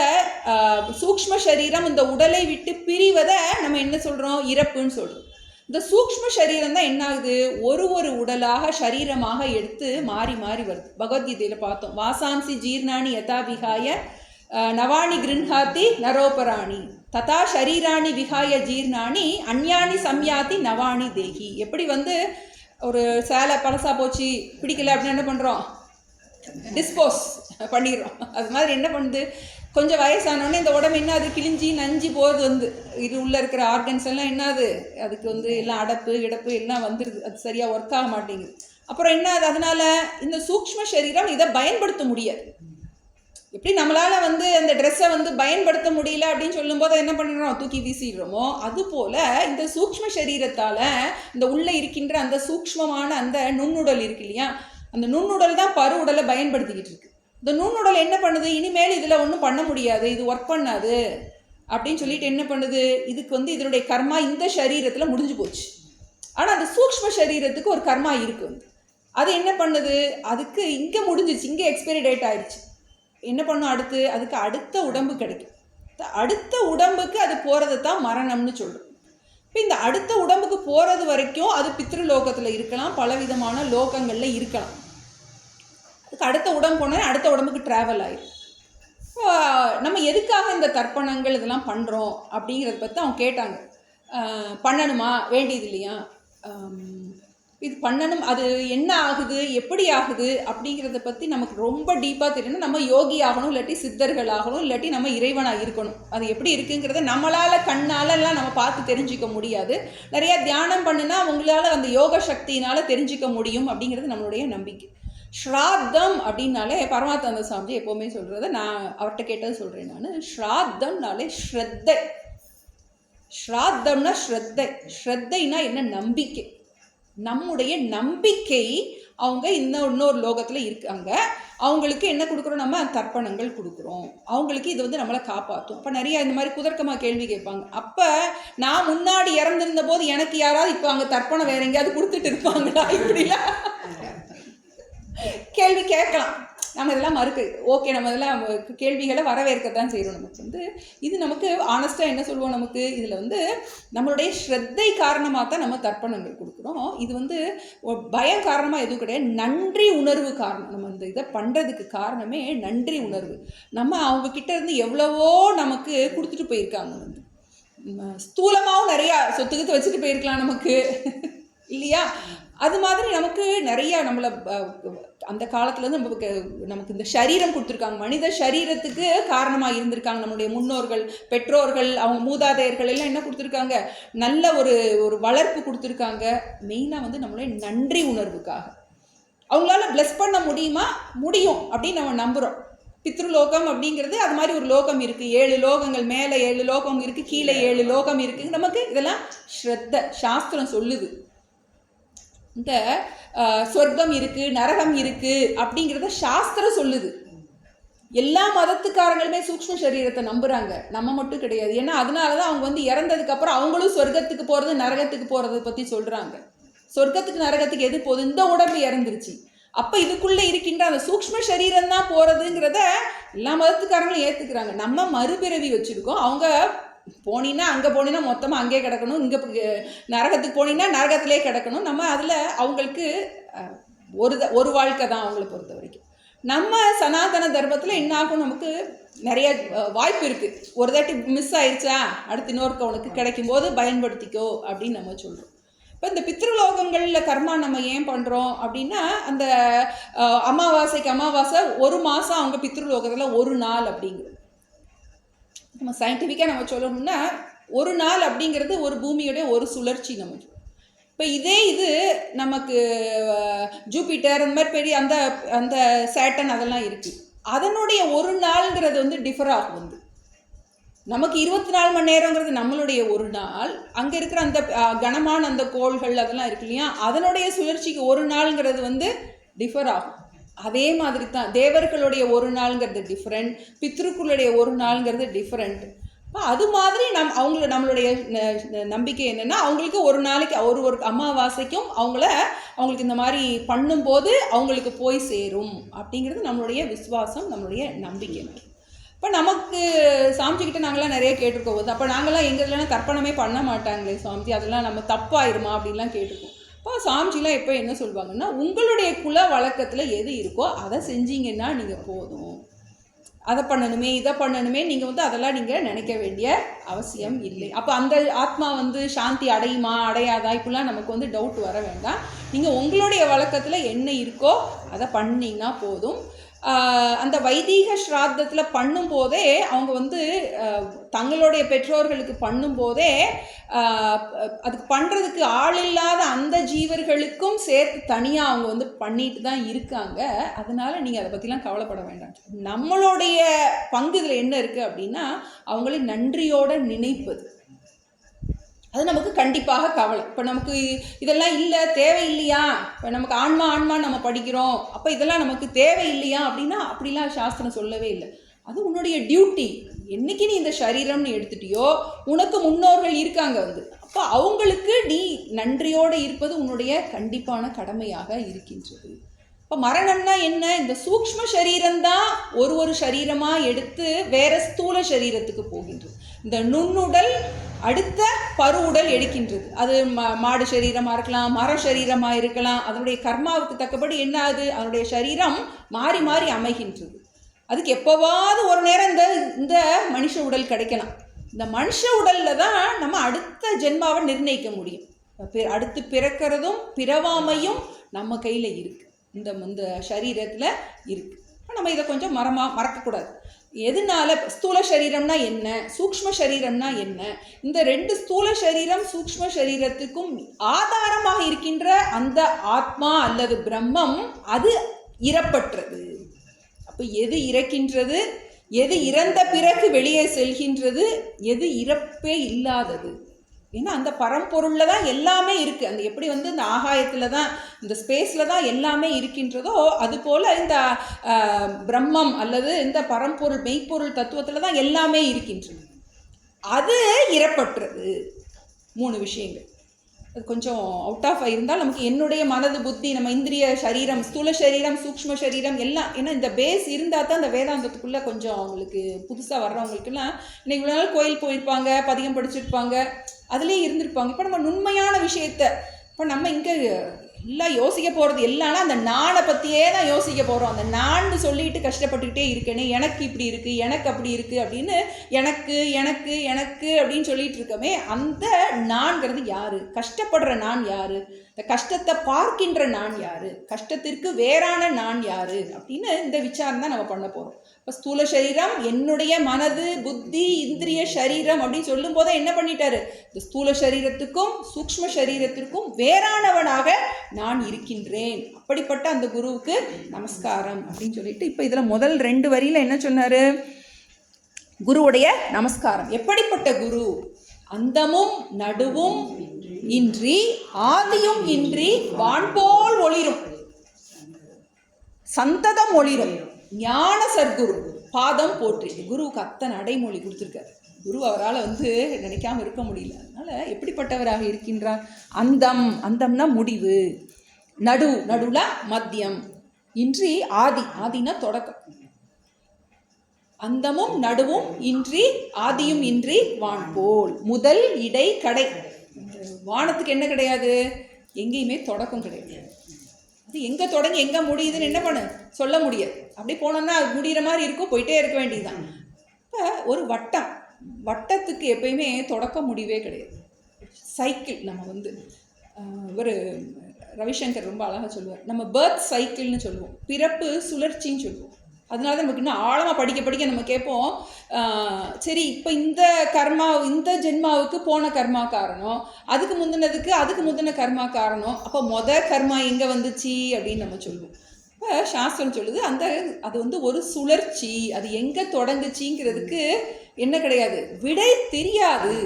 சூக்ஷ்ம சரீரம் இந்த உடலை விட்டு பிரிவதை நம்ம என்ன சொல்கிறோம், இறப்புன்னு சொல்கிறோம். இந்த சூக்ஷ்ம சரீரம் தான் என்ன ஆகுது, ஒரு உடலாக சரீரமாக எடுத்து மாறி மாறி வருது. பகவத்கீதையில் பார்த்தோம், வாசாம்சி ஜீர்ணானி யதா விகாய நவானி கிருஹாத்தி நரோபராணி ததா ஷரீராணி விகாய ஜீர்ணானி அந்யானி சம்யாதி நவானி தேகி. எப்படி ஒரு சேலை பழசா போச்சு பிடிக்கல அப்படின்னு என்ன பண்ணுறோம், டிஸ்போஸ் பண்ணிடுறோம். அது மாதிரி என்ன பண்ணுது, கொஞ்சம் வயசானோடனே இந்த உடம்பு என்ன அது கிழிஞ்சி நஞ்சு போகுது. இது உள்ளே இருக்கிற ஆர்கன்ஸ் எல்லாம் என்னது, அதுக்கு எல்லாம் அடப்பு கிடப்பு எல்லாம் வந்துடுது, அது சரியாக ஒர்க் ஆக மாட்டேங்குது. அப்புறம் என்ன அது, அதனால் இந்த சூக்ஷ்ம சரீரம் இதை பயன்படுத்த முடியாது. எப்படி நம்மளால் வந்து அந்த ட்ரெஸ்ஸை வந்து பயன்படுத்த முடியல அப்படின்னு சொல்லும்போது என்ன பண்ணுறோம், தூக்கி வீசிடுறோமோ, அதுபோல் இந்த சூக்ஷ்ம சரீரத்தால் இந்த உள்ளே இருக்கின்ற அந்த சூக்ஷ்மமான அந்த நுண்ணுடல் இருக்கு இல்லையா, அந்த நுண்ணுடல் தான் பரு உடலை பயன்படுத்திக்கிட்டு இருக்கு. இந்த நுண்ணுடல் என்ன பண்ணுது, இனிமேல் இதில் ஒன்றும் பண்ண முடியாது, இது ஒர்க் பண்ணாது அப்படின்னு சொல்லிட்டு என்ன பண்ணுது, இதுக்கு வந்து இதனுடைய கர்மா இந்த சரீரத்தில் முடிஞ்சு போச்சு. ஆனால் அந்த சூக்ஷ்ம சரீரத்துக்கு ஒரு கர்மா இருக்கு வந்து, அது என்ன பண்ணுது, அதுக்கு இங்கே முடிஞ்சிச்சு, இங்கே எக்ஸ்பைரி டேட் ஆயிடுச்சு. என்ன பண்ணும் அடுத்து, அதுக்கு அடுத்த உடம்பு கிடைக்கும். அடுத்த உடம்புக்கு அது போகிறது தான் மரணம்னு சொல்கிறோம். இப்போ இந்த அடுத்த உடம்புக்கு போகிறது வரைக்கும் அது பித்ருலோகத்தில் இருக்கலாம், பலவிதமான லோகங்களில் இருக்கலாம். அதுக்கு அடுத்த உடம்பு போனால் அடுத்த உடம்புக்கு ட்ராவல் ஆகிடும். நம்ம எதுக்காக இந்த தர்ப்பணங்கள் இதெல்லாம் பண்ணுறோம் அப்படிங்கிறத பற்றி அவங்க கேட்டாங்க. பண்ணணுமா, வேண்டியது இல்லையா, இது பண்ணணும், அது என்ன ஆகுது, எப்படி ஆகுது அப்படிங்கிறத பற்றி நமக்கு ரொம்ப டீப்பாக தெரியணும். நம்ம யோகி ஆகணும், இல்லாட்டி சித்தர்கள் ஆகணும், இல்லாட்டி நம்ம இறைவனாக இருக்கணும். அது எப்படி இருக்குங்கிறத நம்மளால் கண்ணாலெல்லாம் நம்ம பார்த்து தெரிஞ்சிக்க முடியாது. நிறையா தியானம் பண்ணுனா அவங்களால அந்த யோக சக்தியினால் தெரிஞ்சிக்க முடியும் அப்படிங்கிறது நம்மளுடைய நம்பிக்கை. ஸ்ராத்தம் அப்படின்னாலே பரமாத்ம சாமிஜி எப்போவுமே சொல்கிறத நான் அவர்கிட்ட கேட்டது சொல்கிறேன். நான் ஸ்ராத்தம்னாலே ஸ்ரத்தை. ஸ்ராத்தம்னா ஸ்ரத்தை. ஸ்ரத்தைனா என்ன, நம்பிக்கை. நம்முடைய நம்பிக்கை அவங்க இன்னொரு லோகத்தில் இருக்காங்க, அவங்களுக்கு என்ன கொடுக்குறோம், நம்ம தர்ப்பணங்கள் கொடுக்குறோம், அவங்களுக்கு இது வந்து நம்மளை காப்பாற்றும். அப்போ நிறையா இந்த மாதிரி குதர்க்கமாக கேள்வி கேட்பாங்க. அப்போ நான் முன்னாடி இறந்துருந்த போது எனக்கு யாராவது இப்போ அங்கே தர்ப்பணம் வேற எங்கேயாவது கொடுத்துட்டு இருப்பாங்களா, இப்படிலாம் கேள்வி கேட்கலாம். நம்ம இதெல்லாம் ஓகே, நம்ம இதெல்லாம் கேள்விகளை வரவேற்கத்தான் செய்கிறோம். நமக்கு வந்து இது நமக்கு ஆனஸ்ட்டாக என்ன சொல்லுவோம், நமக்கு இதில் வந்து நம்மளுடைய ஸ்ரத்தை காரணமாக தான் நம்ம தர்ப்பணங்கள் கொடுக்குறோம். இது வந்து பயம் காரணமாக எதுவும் கிடையாது, நன்றி உணர்வு காரணம். நம்ம இந்த இதை பண்ணுறதுக்கு காரணமே நன்றி உணர்வு. நம்ம அவங்கக்கிட்ட இருந்து எவ்வளவோ நமக்கு கொடுத்துட்டு போயிருக்காங்க. வந்து ஸ்தூலமாகவும் நிறையா சொத்துக்கிட்டு வச்சுட்டு போயிருக்கலாம் நமக்கு இல்லையா. அது மாதிரி நமக்கு நிறையா நம்மளை அந்த காலத்துலேருந்து நமக்கு இந்த சரீரம் கொடுத்துருக்காங்க. மனித சரீரத்துக்கு காரணமாக இருந்திருக்காங்க நம்மளுடைய முன்னோர்கள், பெற்றோர்கள், அவங்க மூதாதையர்கள் எல்லாம் என்ன கொடுத்துருக்காங்க, நல்ல ஒரு வளர்ப்பு கொடுத்துருக்காங்க. மெயினாக வந்து நம்மளுடைய நன்றி உணர்வுக்காக. அவங்களால பிளஸ் பண்ண முடியும் அப்படின்னு நம்ம நம்புகிறோம். பித்ருலோகம் அப்படிங்கிறது அது மாதிரி ஒரு லோகம் இருக்குது, 7 லோகங்கள், மேலே 7 லோகம் இருக்குது, கீழே 7 லோகம் இருக்குது. நமக்கு இதெல்லாம் ஸ்ரத்த சாஸ்திரம் சொல்லுது. இந்த சொர்க்கம் இருக்குது, நரகம் இருக்குது அப்படிங்கிறத சாஸ்திரம் சொல்லுது. எல்லா மதத்துக்காரங்களுமே சூக்ஷ்ம சரீரத்தை நம்புகிறாங்க, நம்ம மட்டும் கிடையாது. ஏன்னா அதனால தான் அவங்க வந்து இறந்ததுக்கப்புறம் அவங்களும் சொர்க்கத்துக்கு போகிறது நரகத்துக்கு போகிறத பற்றி சொல்கிறாங்க. சொர்க்கத்துக்கு நரகத்துக்கு எது போகுது, இந்த உடம்பு இறந்துருச்சு, அப்போ இதுக்குள்ளே இருக்கின்ற அந்த சூக்ஷ்ம சரீரம் தான் போகிறதுங்கிறத எல்லா மதத்துக்காரங்களும் ஏற்றுக்கிறாங்க. நம்ம மறுபிறவி வச்சுருக்கோம். அவங்க போனீங்கன்னா அங்கே போனீங்கன்னா மொத்தமாக அங்கேயே கிடக்கணும், இங்கே நரகத்துக்கு போனீங்கன்னா நரகத்திலே கிடக்கணும். நம்ம அதில் அவங்களுக்கு ஒரு வாழ்க்கை தான் அவங்களை பொறுத்த வரைக்கும். நம்ம சனாதன தர்மத்தில் என்ன ஆகும், நமக்கு நிறைய வாய்ப்பு இருக்குது. ஒரு தாட்டி மிஸ் ஆயிடுச்சா அடுத்து இன்னொருக்க உனக்கு கிடைக்கும்போது பயன்படுத்திக்கோ அப்படின்னு நம்ம சொல்கிறோம். இப்போ இந்த பித்ருலோகங்களில் கர்மா நம்ம ஏன் பண்ணுறோம் அப்படின்னா, அந்த அமாவாசை ஒரு மாதம் அவங்க பித்ருலோகத்தில் ஒரு நாள் அப்படிங்கிறது. நம்ம சயின்டிஃபிக்காக நம்ம சொல்லணும்னா ஒரு நாள் அப்படிங்கிறது ஒரு பூமியோடைய ஒரு சுழற்சி நமக்கு. இப்போ இது நமக்கு ஜூபிட்டர் அந்த மாதிரி பெரிய அந்த சேட்டன் அதெல்லாம் இருக்குது, அதனுடைய ஒரு நாள்ங்கிறது வந்து டிஃபர் ஆகும். வந்து நமக்கு 24 மணி நேரங்கிறது நம்மளுடைய ஒரு நாள், அங்கே இருக்கிற அந்த கனமான அந்த கோள்கள் அதெல்லாம் இருக்கு இல்லையா, அதனுடைய சுழற்சிக்கு ஒரு நாள்ங்கிறது வந்து டிஃபர் ஆகும். அதே மாதிரி தான் தேவர்களுடைய ஒரு நாளுங்கிறது டிஃப்ரெண்ட், பித்ருக்களுடைய ஒரு நாளுங்கிறது டிஃப்ரெண்ட். இப்போ அது மாதிரி நம்மளுடைய நம்பிக்கை என்னென்னா, அவங்களுக்கு ஒரு நாளைக்கு ஒரு அமாவாசைக்கும் அவங்களுக்கு இந்த மாதிரி பண்ணும்போது அவங்களுக்கு போய் சேரும் அப்படிங்கிறது நம்மளுடைய விசுவாசம், நம்மளுடைய நம்பிக்கை. இப்போ நமக்கு சாமிஜிக்கிட்ட நாங்களாம் நிறைய கேட்டிருக்கோம். அப்போ நாங்களாம் எங்கள் இதெல்லாம் தர்ப்பணமே பண்ண மாட்டாங்களே சாமிஜி, அதெல்லாம் நம்ம தப்பாயிருமா அப்படின்லாம் கேட்டிருக்கோம். இப்போ சாமிஜிலாம் எப்போ என்ன சொல்லுவாங்கன்னா, உங்களுடைய குல வழக்கத்தில் எது இருக்கோ அதை செஞ்சீங்கன்னா நீங்கள் போதும், அதை பண்ணணுமே இதை பண்ணணுமே நீங்கள் வந்து அதெல்லாம் நீங்கள் நினைக்க வேண்டிய அவசியம் இல்லை. அப்போ அந்த ஆத்மா வந்து சாந்தி அடையுமா அடையாதா இப்படிலாம் நமக்கு வந்து டவுட் வர வேண்டாம். நீங்கள் உங்களுடைய வழக்கத்தில் என்ன இருக்கோ அதை பண்ணிங்கன்னா போதும். அந்த வைதீக ஸ்ராத்தத்தில் பண்ணும்போதே அவங்க வந்து தங்களுடைய பெற்றோர்களுக்கு பண்ணும்போதே அதுக்கு பண்ணுறதுக்கு ஆள் இல்லாத அந்த ஜீவர்களுக்கும் சேர்த்து தனியாக அவங்க வந்து பண்ணிட்டு தான் இருக்காங்க. அதனால் நீங்கள் அதை பற்றிலாம் கவலைப்பட வேண்டாம். நம்மளுடைய பங்கு இதில் என்ன இருக்குது அப்படின்னா அவங்களை நன்றியோடு நினைப்பது. அது நமக்கு கண்டிப்பாக கவலை. இப்போ நமக்கு இதெல்லாம் இல்லை, தேவையில்லையா? இப்போ நமக்கு ஆன்மா நம்ம படிக்கிறோம், அப்போ இதெல்லாம் நமக்கு தேவையில்லையா அப்படின்னா அப்படிலாம் சாஸ்திரம் சொல்லவே இல்லை. அது உன்னுடைய டியூட்டி. என்னைக்கு நீ இந்த சரீரம்னு எடுத்துட்டியோ உனக்கு முன்னோர்கள் இருக்காங்க வந்து, அப்போ அவங்களுக்கு நீ நன்றியோடு இருப்பது உன்னுடைய கண்டிப்பான கடமையாக இருக்கின்றது. இப்போ மரணம்னா என்ன? இந்த சூக்ஷ்ம சரீரம்தான் ஒரு சரீரமாக எடுத்து வேற ஸ்தூல சரீரத்துக்கு போகின்றது. இந்த நுண்ணுடல் அடுத்த பரு உடல் எடுக்கின்றது. அது மாடு சரீரமாக இருக்கலாம், மர சரீரமாக இருக்கலாம். அதனுடைய கர்மாவுக்கு தக்கபடி என்ன ஆகுது? அதனுடைய சரீரம் மாறி மாறி அமைகின்றது. அதுக்கு எப்போவாவது ஒரு நேரம் இந்த மனுஷ உடல் கிடைக்கலாம். இந்த மனுஷ உடலில் தான் நம்ம அடுத்த ஜென்மாவை நிர்ணயிக்க முடியும். அடுத்து பிறக்கிறதும் பிறவாமையும் நம்ம கையில் இருக்குது, இந்த சரீரத்தில் இருக்குது. நம்ம இதை கொஞ்சம் மறக்கக்கூடாது. எதனால ஸ்தூல சரீரம்னா என்ன, சூக்ஷ்ம சரீரம்னா என்ன? இந்த ரெண்டு ஸ்தூல சரீரம் சூக்ஷ்ம சரீரத்துக்கும் ஆதாரமாக இருக்கின்ற அந்த ஆத்மா அல்லது பிரம்மம் அது இறப்பற்றது. அப்போ எது இறக்கின்றது, எது இறந்த பிறகு வெளியே செல்கின்றது, எது இறப்பே இல்லாதது. ஏன்னா அந்த பரம்பொருளில் தான் எல்லாமே இருக்குது. அந்த எப்படி வந்து இந்த ஆகாயத்தில் தான், இந்த ஸ்பேஸில் தான் எல்லாமே இருக்கின்றதோ அதுபோல் இந்த பிரம்மம் அல்லது இந்த பரம்பொருள் மெய்ப்பொருள் தத்துவத்தில் தான் எல்லாமே இருக்கின்றது. அது இறப்பற்றது. 3 விஷயங்கள். அது கொஞ்சம் அவுட் ஆஃப் இருந்தால் நமக்கு என்னுடைய மனது புத்தி நம்ம இந்திரிய சரீரம் ஸ்தூல சரீரம் சூக்ஷ்ம சரீரம் எல்லாம், ஏன்னா இந்த பேஸ் இருந்தால் தான் இந்த வேதாந்தத்துக்குள்ளே கொஞ்சம் அவங்களுக்கு புதுசாக வர்றவங்களுக்கெல்லாம் இன்னைக்கு இவ்வளோ நாள் கோயில் போயிருப்பாங்க, பதிகம் படிச்சிருப்பாங்க, அதுலேயே இருந்திருப்பாங்க. இப்போ நம்ம நுண்மையான விஷயத்தை இப்போ நம்ம இங்கே எல்லாம் யோசிக்க போகிறது எல்லாம்னா அந்த நானை பற்றியே தான் யோசிக்க போகிறோம். அந்த நான்னு சொல்லிட்டு கஷ்டப்பட்டுக்கிட்டே இருக்கேனே, எனக்கு இப்படி இருக்குது, எனக்கு அப்படி இருக்குது அப்படின்னு எனக்கு எனக்கு எனக்கு அப்படின்னு சொல்லிட்டு இருக்கமே, அந்த நான்கிறது யார்? கஷ்டப்படுற நான் யார்? இந்த கஷ்டத்தை பார்க்கின்ற நான் யார்? கஷ்டத்திற்கு வேறான நான் யார் அப்படின்னு இந்த விசாரம் தான் நம்ம பண்ண போகிறோம். இப்போ ஸ்தூல சரீரம் என்னுடைய மனது புத்தி இந்திரிய சரீரம் அப்படின்னு சொல்லும் போதே என்ன பண்ணிட்டாரு? இந்த ஸ்தூல சரீரத்துக்கும் சூக்ஷ்ம சரீரத்திற்கும் வேறானவனாக நான் இருக்கின்றேன். அப்படிப்பட்ட அந்த குருவுக்கு நமஸ்காரம் அப்படின்னு சொல்லிட்டு இப்போ இதில் முதல் 2 வரியில் என்ன சொன்னார்? குருவுடைய நமஸ்காரம். எப்படிப்பட்ட குரு? அந்தமும் நடுவும் இன்றி ஆதியும் இன்றி வான்போல் ஒளிரும், சந்ததம் ஒளிரும் ஞான சர்க்குரு பாதம் போற்றி. குருவுக்கு அத்தனை அடைமொழி கொடுத்துருக்காரு. குரு அவரால் வந்து நினைக்காம இருக்க முடியல. அதனால் எப்படிப்பட்டவராக இருக்கின்றார்? அந்தம்னா முடிவு, நடுவுல மத்தியம், இன்றி ஆதினா தொடக்கம். அந்தமும் நடுவும் இன்றி ஆதியும் இன்றி வான் போல், முதல் இடை கடை. வானத்துக்கு என்ன கிடையாது? எங்கேயுமே தொடக்கம் கிடையாது. அது எங்கே தொடங்கி எங்கே முடியுதுன்னு என்ன பண்ண சொல்ல முடியாது. அப்படி போனோம்னா அது முடிகிற மாதிரி இருக்கும், போயிட்டே இருக்க வேண்டியதுதான். இப்போ ஒரு வட்டத்துக்கு எப்பயுமே தொடக்க முடிவே கிடையாது. சைக்கிள் நம்ம வந்து ஒரு ரவிசங்கர் ரொம்ப அழகாக சொல்லுவார், நம்ம பர்த் சைக்கிள்னு சொல்லுவோம், பிறப்பு சுழற்சின்னு சொல்லுவோம். அதனால தான் நமக்கு இன்னும் ஆழமாக படிக்க நம்ம கேட்போம், சரி இப்போ இந்த இந்த ஜென்மாவுக்கு போன கர்மா காரணம், அதுக்கு முந்தின கர்மா காரணம், அப்போ கர்மா எங்கே வந்துச்சு அப்படின்னு நம்ம சொல்லுவோம். இப்போ சாஸ்திரம் சொல்லுது அது வந்து ஒரு சுழற்சி, அது எங்கே தொடங்குச்சிங்கிறதுக்கு என்ன கிடையாது, விடை தெரியாது.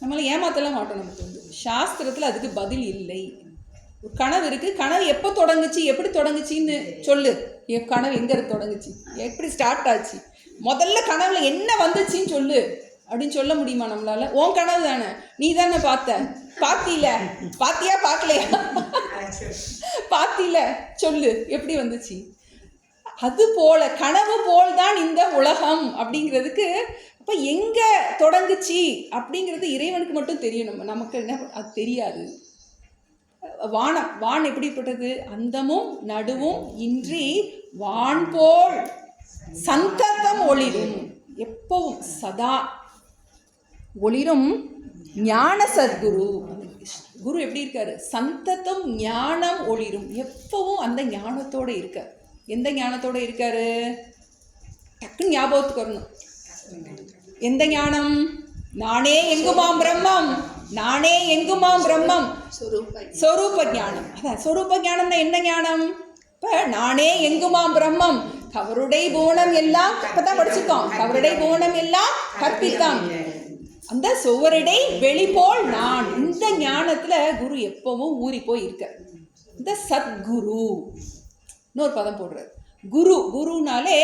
நம்மளை ஏமாத்தலாம் மாட்டோம். நமக்கு வந்து சாஸ்திரத்தில் அதுக்கு பதில் இல்லை. ஒரு கனவு இருக்குது, கனவு எப்போ தொடங்குச்சு, எப்படி தொடங்குச்சின்னு சொல்லு. என் கனவு எங்கே தொடங்குச்சு, எப்படி ஸ்டார்ட் ஆச்சு, முதல்ல கனவுல என்ன வந்துச்சின்னு சொல்லு அப்படின்னு சொல்ல முடியுமா நம்மளால? உன் கனவு தானே, நீ தானே பாத்தியா பார்க்கலையா, பாத்தியில சொல்லு எப்படி வந்துச்சு. அது போல கனவு போல் தான் இந்த உலகம் அப்படிங்கிறதுக்கு அப்போ எங்கே தொடங்குச்சு அப்படிங்கிறது இறைவனுக்கு மட்டும் தெரியும். நமக்கு என்ன அது தெரியாது. வான் எப்படிப்பட்டது? அந்தமும் நடுவும் இன்றி வான் போல் சந்ததம் ஒளிரும், எப்பவும் சதா ஒளிரும் ஞான சத்குரு. குரு எப்படி இருக்காரு? சந்ததம் ஞானம் ஒளிரும், எப்பவும் அந்த ஞானத்தோடு இருக்கார். எந்த ஞானத்தோடு இருக்காரு? டக்குன்னு ஞாபகத்துக்கு வரணும். எந்த ஞானம்? நானே எங்குமாம் பிரம்மம், நானே எங்குமாம் பிரம்மம், சொரூப ஞானம். அதான் சொரூப ஞானம்னா என்ன ஞானம்? இப்போ நானே எங்குமாம் பிரம்மம், கவருடை பூணம் எல்லாம், இப்பதான் படிச்சிருக்கோம், கவருடை பூணம் எல்லாம் கற்பித்தான், அந்த சுவரடை வெளிபோல் நான். இந்த ஞானத்துல குரு எப்பவும் ஊறி போய் இருக்க. இந்த சத்குரு இன்னொரு பதம் போடுறாரு. குரு, குருனாலே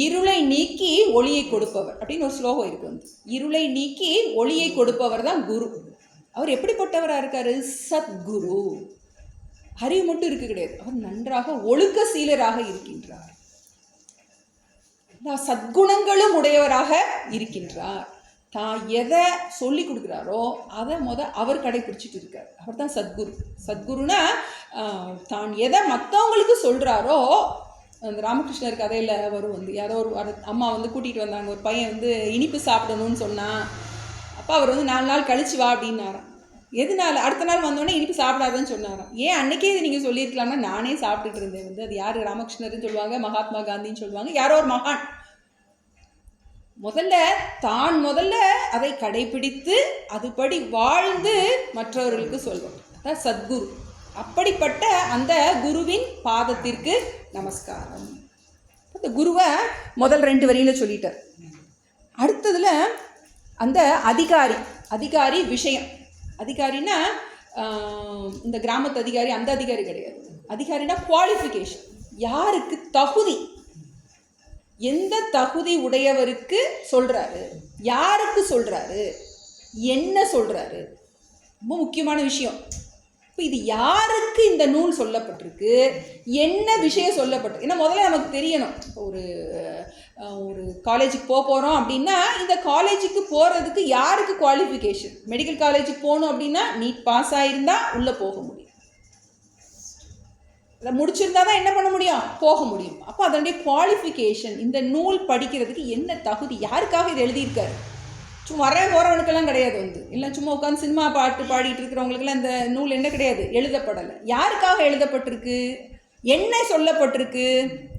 இருளை நீக்கி ஒளியை கொடுப்பவர் அப்படின்னு ஒரு ஸ்லோகம் இருக்கு. வந்து இருளை நீக்கி ஒளியை கொடுப்பவர் தான் குரு. அவர் எப்படிப்பட்டவராக இருக்காரு? சத்குரு. அறிவு மட்டும் இருக்கு கிடையாது, அவர் நன்றாக ஒழுக்க சீலராக இருக்கின்றார், சத்குணங்களும் உடையவராக இருக்கின்றார். தான் எதை சொல்லி கொடுக்குறாரோ அதை அவர் கடைபிடிச்சிட்டு இருக்கார். அவர் தான் சத்குரு. சத்குருனா தான் எதை மற்றவங்களுக்கு சொல்கிறாரோ, அந்த ராமகிருஷ்ணர் கதையில் வரும். வந்து யாரோ ஒரு அம்மா வந்து கூட்டிகிட்டு வந்தாங்க, ஒரு பையன் வந்து இனிப்பு சாப்பிடணும்னு சொன்னான். அப்போ அவர் வந்து 4 நாள் கழிச்சு வா அப்படின்னாராம். எதுனால? அடுத்த நாள் வந்தோடனே இனிப்பு சாப்பிடாதுன்னு சொன்னாராம். ஏன் அன்னைக்கே இது நீங்கள் சொல்லியிருக்கலாம்னா, நானே சாப்பிட்டுட்டு இருந்தேன். வந்து அது யார்? ராமகிருஷ்ணர்னு சொல்லுவாங்க, மகாத்மா காந்தின்னு சொல்லுவாங்க, யாரோ ஒரு மகான். முதல்ல அதை கடைபிடித்து அதுபடி வாழ்ந்து மற்றவர்களுக்கு சொல்வோம். அதான் சத்குரு. அப்படிப்பட்ட அந்த குருவின் பாதத்திற்கு நமஸ்காரம். அந்த குருவை முதல் 2 வரியில் சொல்லிட்டார். அடுத்ததுல அந்த அதிகாரி விஷயம். அதிகாரின்னா இந்த கிராமத்து அதிகாரி, அந்த அதிகாரி கிடையாது. அதிகாரினா குவாலிஃபிகேஷன். யாருக்கு தகுதி, எந்த தகுதி உடையவருக்கு சொல்கிறாரு, யாருக்கு சொல்கிறாரு, என்ன சொல்கிறாரு, ரொம்ப முக்கியமான விஷயம். இப்போ இது யாருக்கு இந்த நூல் சொல்லப்பட்டிருக்கு, என்ன விஷயம் சொல்லப்பட்டிருக்கு, ஏன்னா முதல்ல நமக்கு தெரியணும். ஒரு காலேஜுக்கு போகிறோம் அப்படின்னா, இந்த காலேஜுக்கு போகிறதுக்கு யாருக்கு குவாலிஃபிகேஷன்? மெடிக்கல் காலேஜுக்கு போகணும் அப்படின்னா நீட் பாஸ் ஆகிருந்தால் உள்ளே போக முடியும், அதை முடிச்சிருந்தா தான் என்ன பண்ண முடியும்? போக முடியும். அப்போ அதனுடைய குவாலிஃபிகேஷன், இந்த நூல் படிக்கிறதுக்கு என்ன தகுதி, யாருக்காக இது எழுதியிருக்காரு? சும்மா போகிறவனுக்கெல்லாம் கிடையாது. வந்து இல்லை சும்மா உட்காந்து சினிமா பாட்டு பாடிட்டு இருக்கிறவங்களுக்கெல்லாம் இந்த நூல் என்ன கிடையாது, எழுதப்படலை. யாருக்காக எழுதப்பட்டிருக்கு, என்ன சொல்லப்பட்டிருக்கு?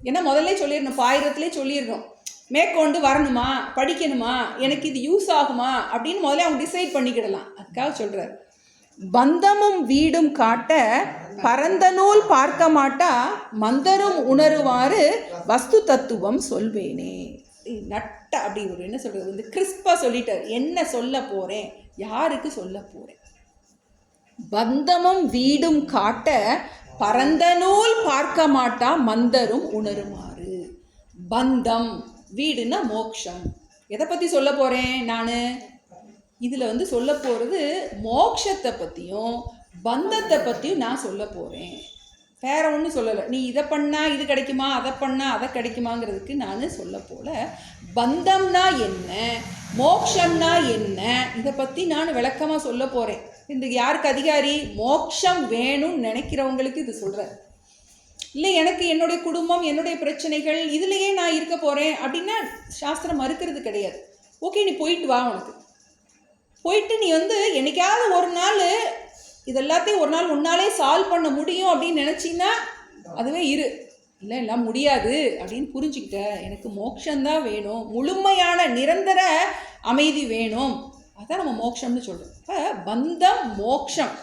ஏன்னா முதல்ல சொல்லிடணும், பாயிரத்துலேயே சொல்லிடணும், மேற்கொண்டு வரணுமா, படிக்கணுமா, எனக்கு இது யூஸ் ஆகுமா அப்படின்னு முதல்ல அவங்க டிசைட் பண்ணிக்கிடலாம். அதுக்காக சொல்கிறார். பந்தமும் வீடும் காட்ட பரந்த நூல் பார்க்க மாட்டா, மந்தரும் உணருவாறு வஸ்து தத்துவம் சொல்வேனே. நட்ட அப்படி ஒரு என்ன சொல்கிறது, வந்து கிறிஸ்பாக சொல்லிட்டார். என்ன சொல்ல போகிறேன், யாருக்கு சொல்ல போகிறேன். பந்தமும் வீடும் காட்ட பரந்த நூல் பார்க்க மாட்டா, மந்தரும் உணருமாறு. பந்தம், வீடுன்னா மோக்ஷம். எதை பற்றி சொல்ல போகிறேன் நான்? இதில் வந்து சொல்ல போகிறது மோட்சத்தை பற்றியும் பந்தத்தை பற்றியும் நான் சொல்ல போகிறேன். வேற ஒன்றும் சொல்லலை. நீ இதை பண்ணால் இது கிடைக்குமா, அதை பண்ணால் அதை கிடைக்குமாங்கிறதுக்கு நான் சொல்ல போல. பந்தம்னா என்ன, மோட்சம்னா என்ன, இதை பற்றி நான் விளக்கமாக சொல்ல போகிறேன். இந்த யாருக்கு அதிகாரி? மோட்சம் வேணும்னு நினைக்கிறவங்களுக்கு இது சொல்கிறேன். இல்லை எனக்கு என்னுடைய குடும்பம், என்னுடைய பிரச்சனைகள், இதுலேயே நான் இருக்க போகிறேன் அப்படின்னா சாஸ்திரம் மறுக்கிறது கிடையாது. ஓகே, நீ போயிட்டு வா. உனக்கு போயிட்டு நீ வந்து என்னைக்காவது ஒரு நாள் இதெல்லாத்தையும் ஒரு நாள் உன்னாலே சால்வ் பண்ண முடியும் அப்படின்னு நினச்சிங்கன்னா அதுவே இரு. இல்லை எல்லாம் முடியாது அப்படின்னு புரிஞ்சுக்கிட்ட, எனக்கு மோட்சம்தான் வேணும், முழுமையான நிரந்தர அமைதி வேணும், அதான் நம்ம மோட்சம்னு சொல்கிறோம். இப்போ பந்தம் மோட்சம்,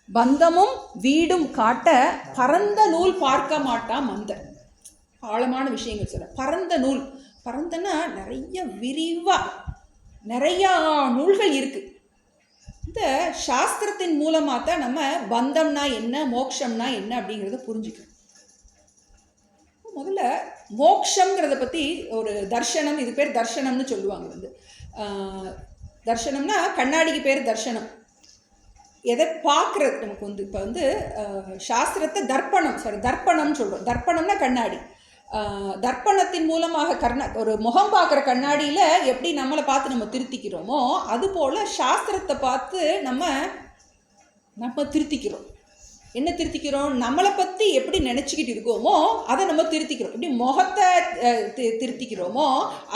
பந்தமும் வீடும் காட்ட பரந்த நூல் பார்க்க மாட்டா மந்தர். ஆழமான விஷயங்கள் சொல்ல. பரந்த நூல், பரந்தனா நிறைய விரிவாக நிறையா நூல்கள் இருக்குது. இந்த சாஸ்திரத்தின் மூலமாக தான் நம்ம பந்தம்னா என்ன, மோட்சம்னா என்ன அப்படிங்கிறத புரிஞ்சுக்கணும். முதல்ல மோட்சங்கிறத பற்றி ஒரு தர்ஷனம், இது பேர் தர்ஷனம்னு சொல்லுவாங்க. வந்து தர்ஷனம்னா கண்ணாடிக்கு பேர் தர்ஷனம். எதை பார்க்குறது நமக்கு வந்து இப்போ வந்து சாஸ்திரத்தை தர்ப்பணம்னு சொல்கிறோம். தர்ப்பணம்னா கண்ணாடி. தர்ப்பணத்தின் மூலமாக ஒரு முகம் பார்க்குற கண்ணாடியில் எப்படி நம்மளை பார்த்து நம்ம திருத்திக்கிறோமோ, அதுபோல் சாஸ்திரத்தை பார்த்து நம்ம திருத்திக்கிறோம். என்ன திருத்திக்கிறோம்? நம்மளை பற்றி எப்படி நினச்சிக்கிட்டு இருக்கோமோ அதை நம்ம திருத்திக்கிறோம். எப்படி முகத்தை திருத்திக்கிறோமோ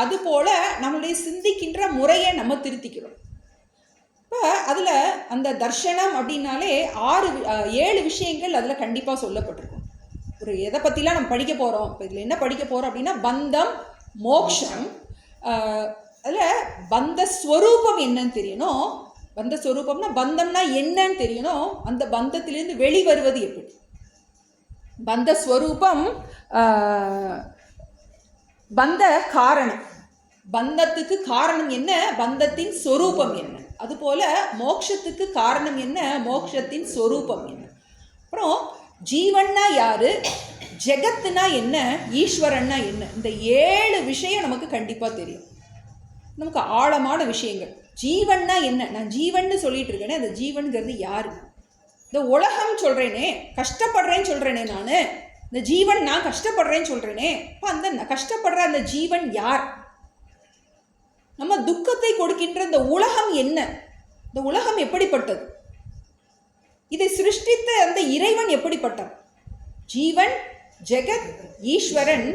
அதுபோல் நம்மளுடைய சிந்திக்கின்ற முறையை நம்ம திருத்திக்கிறோம். இப்போ அதில் அந்த தர்ஷனம் அப்படின்னாலே 7 விஷயங்கள் அதில் கண்டிப்பாக சொல்லப்பட்டிருக்கும். ஒரு எதை பற்றிலாம் நம்ம படிக்க போகிறோம். இப்போ இதில் என்ன படிக்க போகிறோம் அப்படின்னா பந்தம் மோக்ஷம். அதில் பந்த ஸ்வரூபம் என்னன்னு தெரியணும். பந்த ஸ்வரூபம்னா பந்தம்னா என்னன்னு தெரியணும். அந்த பந்தத்திலேருந்து வெளிவருவது எப்படி. பந்த ஸ்வரூபம் பந்த காரணம். பந்தத்துக்கு காரணம் என்ன, பந்தத்தின் ஸ்வரூபம் என்ன. அதுபோல் மோட்சத்துக்கு காரணம் என்ன, மோட்சத்தின் ஸ்வரூபம் என்ன. அப்புறம் ஜீவன்னா யாரு, ஜெகத்துனா என்ன, ஈஸ்வரன்னா என்ன. இந்த 7 விஷயம் நமக்கு கண்டிப்பாக தெரியும். நமக்கு ஆழமான விஷயங்கள். ஜீவன்னா என்ன, நான் ஜீவன்னு சொல்லிட்டு இருக்கேனே, அந்த ஜீவன்கிறது யாரு. இந்த உலகம் சொல்கிறேனே, கஷ்டப்படுறேன்னு சொல்கிறேனே, நான் இந்த ஜீவன் நான் கஷ்டப்படுறேன்னு சொல்கிறேனே, இப்போ அந்த கஷ்டப்படுற அந்த ஜீவன் யார். நம்ம துக்கத்தை கொடுக்கின்ற இந்த உலகம் என்ன, இந்த உலகம் எப்படிப்பட்டது, இதை சிருஷ்டித்த அந்த இறைவன் எப்படிப்பட்டவன். ஜீவன், ஜெகத், ஈஸ்வரன்.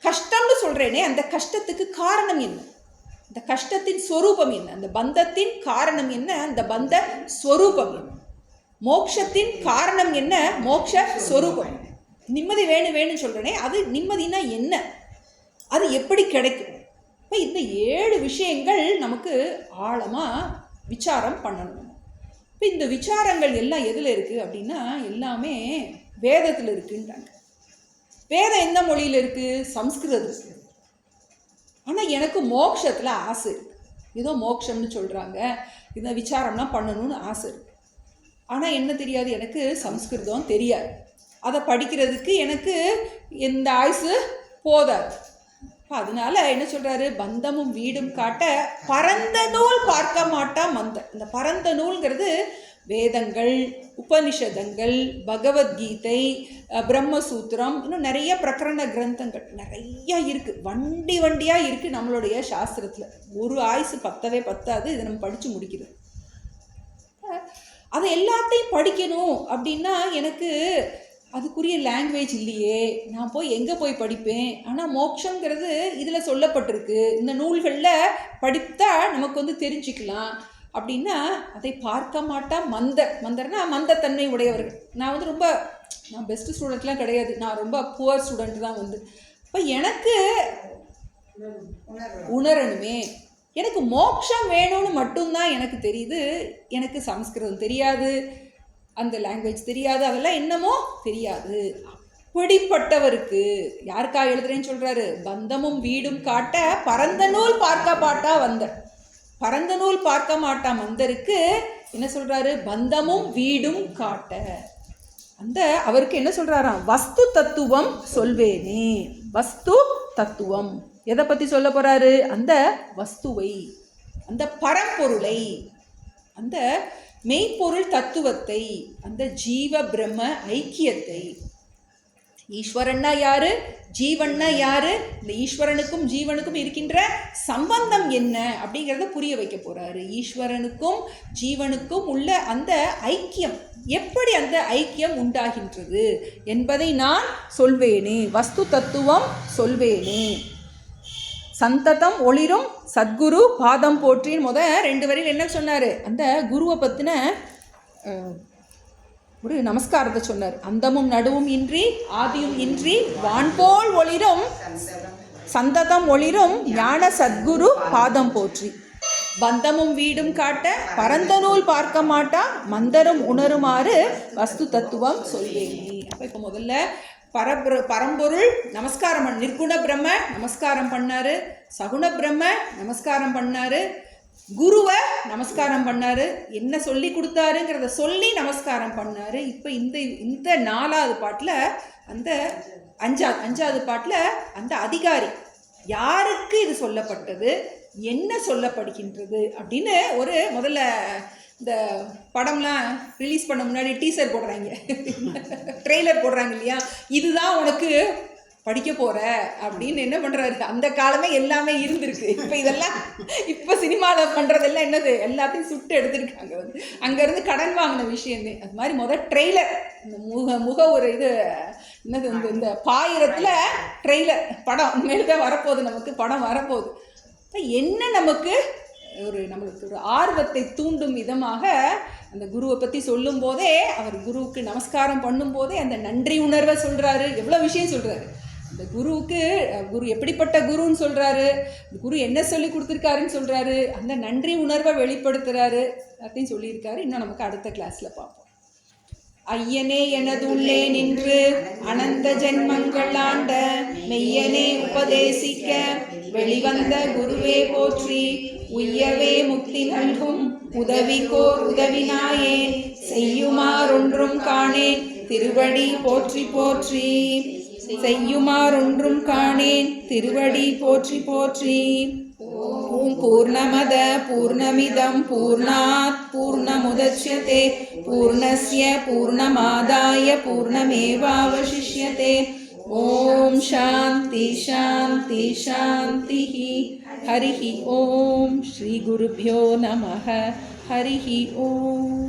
கஷ்டம்னு சொல்கிறேனே, அந்த கஷ்டத்துக்கு காரணம் என்ன, இந்த கஷ்டத்தின் ஸ்வரூபம் என்ன, அந்த பந்தத்தின் காரணம் என்ன, அந்த பந்த ஸ்வரூபம் என்ன. மோட்சத்தின் காரணம் என்ன, மோட்ச ஸ்வரூபம். நிம்மதி வேணும்னு சொல்கிறேனே, அது நிம்மதினா என்ன, அது எப்படி கிடைக்கும். இப்போ இந்த 7 விஷயங்கள் நமக்கு ஆழமாக விசாரம் பண்ணணும். இப்போ இந்த விசாரங்கள் எல்லாம் எதில் இருக்குது அப்படின்னா, எல்லாமே வேதத்தில் இருக்குன்றாங்க. வேதம் எந்த மொழியில் இருக்குது, சம்ஸ்கிருதத்தில். ஆனால் எனக்கு மோட்சத்தில் ஆசை இருக்குது. ஏதோ மோட்சம்னு சொல்கிறாங்க, இந்த விசாரம்லாம் பண்ணணும்னு ஆசை இருக்குது. ஆனால் என்ன தெரியாது, எனக்கு சம்ஸ்கிருதம் தெரியாது. அதை படிக்கிறதுக்கு எனக்கு எந்த ஆயுசு போதாது. அதனால என்ன சொல்கிறாரு, பந்தமும் வீடும் காட்ட பரந்த நூல் பார்க்க மாட்டா மந்த. இந்த பரந்த நூல்ங்கிறது வேதங்கள், உபனிஷதங்கள், பகவத்கீதை, பிரம்மசூத்திரம், இன்னும் நிறைய பிரகரண கிரந்தங்கள் நிறைய இருக்குது. வண்டியாக இருக்குது நம்மளுடைய சாஸ்திரத்தில். ஒரு ஆயுசு பத்தாது இதை நம்ம படித்து முடிக்கிறது. அதை எல்லாத்தையும் படிக்கணும் அப்படின்னா எனக்கு அதுக்குரிய லாங்குவேஜ் இல்லையே, நான் போய் எங்கே போய் படிப்பேன். ஆனால் மோட்சங்கிறது இதில் சொல்லப்பட்டிருக்கு, இந்த நூல்களில் படித்தா நமக்கு தெரிஞ்சுக்கலாம் அப்படின்னா அதை பார்க்க மாட்டா மந்தர்னா மந்தத்தன்மை உடையவர்கள். நான் பெஸ்ட்டு ஸ்டூடெண்ட்லாம் கிடையாது, நான் ரொம்ப புவர் ஸ்டூடெண்ட் தான். இப்போ எனக்கு உணரணுமே, எனக்கு மோட்சம் வேணும்னு மட்டும்தான் எனக்கு தெரியுது. எனக்கு சமஸ்கிருதம் தெரியாது, அந்த லாங்குவேஜ் தெரியாது, அதெல்லாம் என்னமோ தெரியாது. அப்படிப்பட்டவருக்கு யாருக்கா எழுதுறேன்னு சொல்கிறாரு, பந்தமும் வீடும் காட்ட பரந்த நூல் பார்க்க பாட்டா வந்த. பரந்த நூல் பார்க்க மாட்டா மந்தருக்கு என்ன சொல்கிறாரு, பந்தமும் வீடும் காட்ட. அந்த அவருக்கு என்ன சொல்கிறாராம், வஸ்து தத்துவம் சொல்வேனே. வஸ்து தத்துவம் எதை பற்றி சொல்ல போகிறாரு, அந்த வஸ்துவை, அந்த பரம்பொருளை, அந்த மெய்ப்பொருள் தத்துவத்தை, அந்த ஜீவ பிரம்ம ஐக்கியத்தை. ஈஸ்வரன்னா யாரு, ஜீவன்னா யாரு, இந்த ஈஸ்வரனுக்கும் ஜீவனுக்கும் இருக்கின்ற சம்பந்தம் என்ன அப்படிங்கிறத புரிய வைக்க போறாரு. ஈஸ்வரனுக்கும் ஜீவனுக்கும் உள்ள அந்த ஐக்கியம், எப்படி அந்த ஐக்கியம் உண்டாகின்றது என்பதை நான் சொல்வேனே. வஸ்து தத்துவம் சொல்வேனே. சந்ததம் ஒளிரும் சத்குரு பாதம் போற்றின்னு 2 வரியில் என்ன சொன்னார், அந்த குருவை பற்றின ஒரு நமஸ்காரத்தை சொன்னார். அந்தமும் நடுவும் இன்றி ஆதியும் இன்றி வான்போல் ஒளிரும் சந்ததம் ஒளிரும் ஞான சத்குரு பாதம் போற்றி. பந்தமும் வீடும் காட்ட பரந்த நூல் பார்க்க மாட்டா மந்தரும் உணருமாறு வஸ்து தத்துவம் சொல்வேனே. அப்போ இப்போ முதல்ல பரம்பொருள் நமஸ்காரம் நிர்குண பிரம்ம நமஸ்காரம் பண்ணாரு, சகுண பிரம்ம நமஸ்காரம் பண்ணாரு, குருவை நமஸ்காரம் பண்ணாரு, என்ன சொல்லி கொடுத்தாருங்கிறத சொல்லி நமஸ்காரம் பண்ணாரு. இப்போ இந்த 4வது பாட்டில் அந்த 5வது பாட்டில் அந்த அதிகாரி யாருக்கு இது சொல்லப்பட்டது, என்ன சொல்லப்படுகின்றது அப்படின்னு முதல்ல இந்த படம்லாம் ரிலீஸ் பண்ண முன்னாடி டீசர் போடுறாங்க, ட்ரெய்லர் போடுறாங்க இல்லையா, இதுதான் உனக்கு படிக்க போகிற அப்படின்னு என்ன பண்ணுறாரு. அந்த காலமே எல்லாமே இருந்திருக்கு. இப்போ சினிமாவில் பண்ணுறதெல்லாம் என்னது, எல்லாத்தையும் சுட்டு எடுத்துருக்காங்க. அங்கேருந்து கடன் வாங்கின விஷயமே அது மாதிரி ட்ரெய்லர், இந்த முக ஒரு இது என்னது, இந்த பாயிரத்தில் ட்ரெய்லர் படம் மேலே தான் வரப்போகுது, நமக்கு படம் வரப்போகுது. என்ன நமக்கு நம்மளுக்கு ஒரு ஆர்வத்தை தூண்டும் விதமாக அந்த குருவை பற்றி சொல்லும் போதே, அவர் குருவுக்கு நமஸ்காரம் பண்ணும்போதே அந்த நன்றி உணர்வை சொல்கிறாரு. எவ்வளோ விஷயம் சொல்கிறாரு அந்த குருவுக்கு. குரு எப்படிப்பட்ட குருன்னு சொல்கிறாரு, குரு என்ன சொல்லி கொடுத்துருக்காருன்னு சொல்கிறாரு, அந்த நன்றி உணர்வை வெளிப்படுத்துகிறாரு, எல்லாத்தையும் சொல்லியிருக்காரு. இன்னும் நமக்கு அடுத்த கிளாஸில் பார்ப்போம். ஐயனே எனதுள்ளே நின்று அனந்த ஜென்மங்கள் ஆண்ட மெய்யனே உபதேசிக்க வெளிவந்த குருவே போற்றி. உய்யவே முக்தி நல்கும் உதவிக்கோர் உதவினாயேன் செய்யுமாறொன்றும் காணேன் திருவடி போற்றி போற்றி. செய்யுமாறொன்றும் காணேன் திருவடி போற்றி போற்றி. ஓம் பூர்ணமத பூர்ணமிதம் பூர்ணாத் பூர்ணமுதச்யதே பூர்ணஸ்ய பூர்ணமாதாய பூர்ணமேவாவசிஷ்யதே. ஓம் சாந்தி சாந்தி சாந்தி. ஹரிஹி ஓம். ஸ்ரீ குருப்யோ நமஹ. ஹரிஹி ஓம்.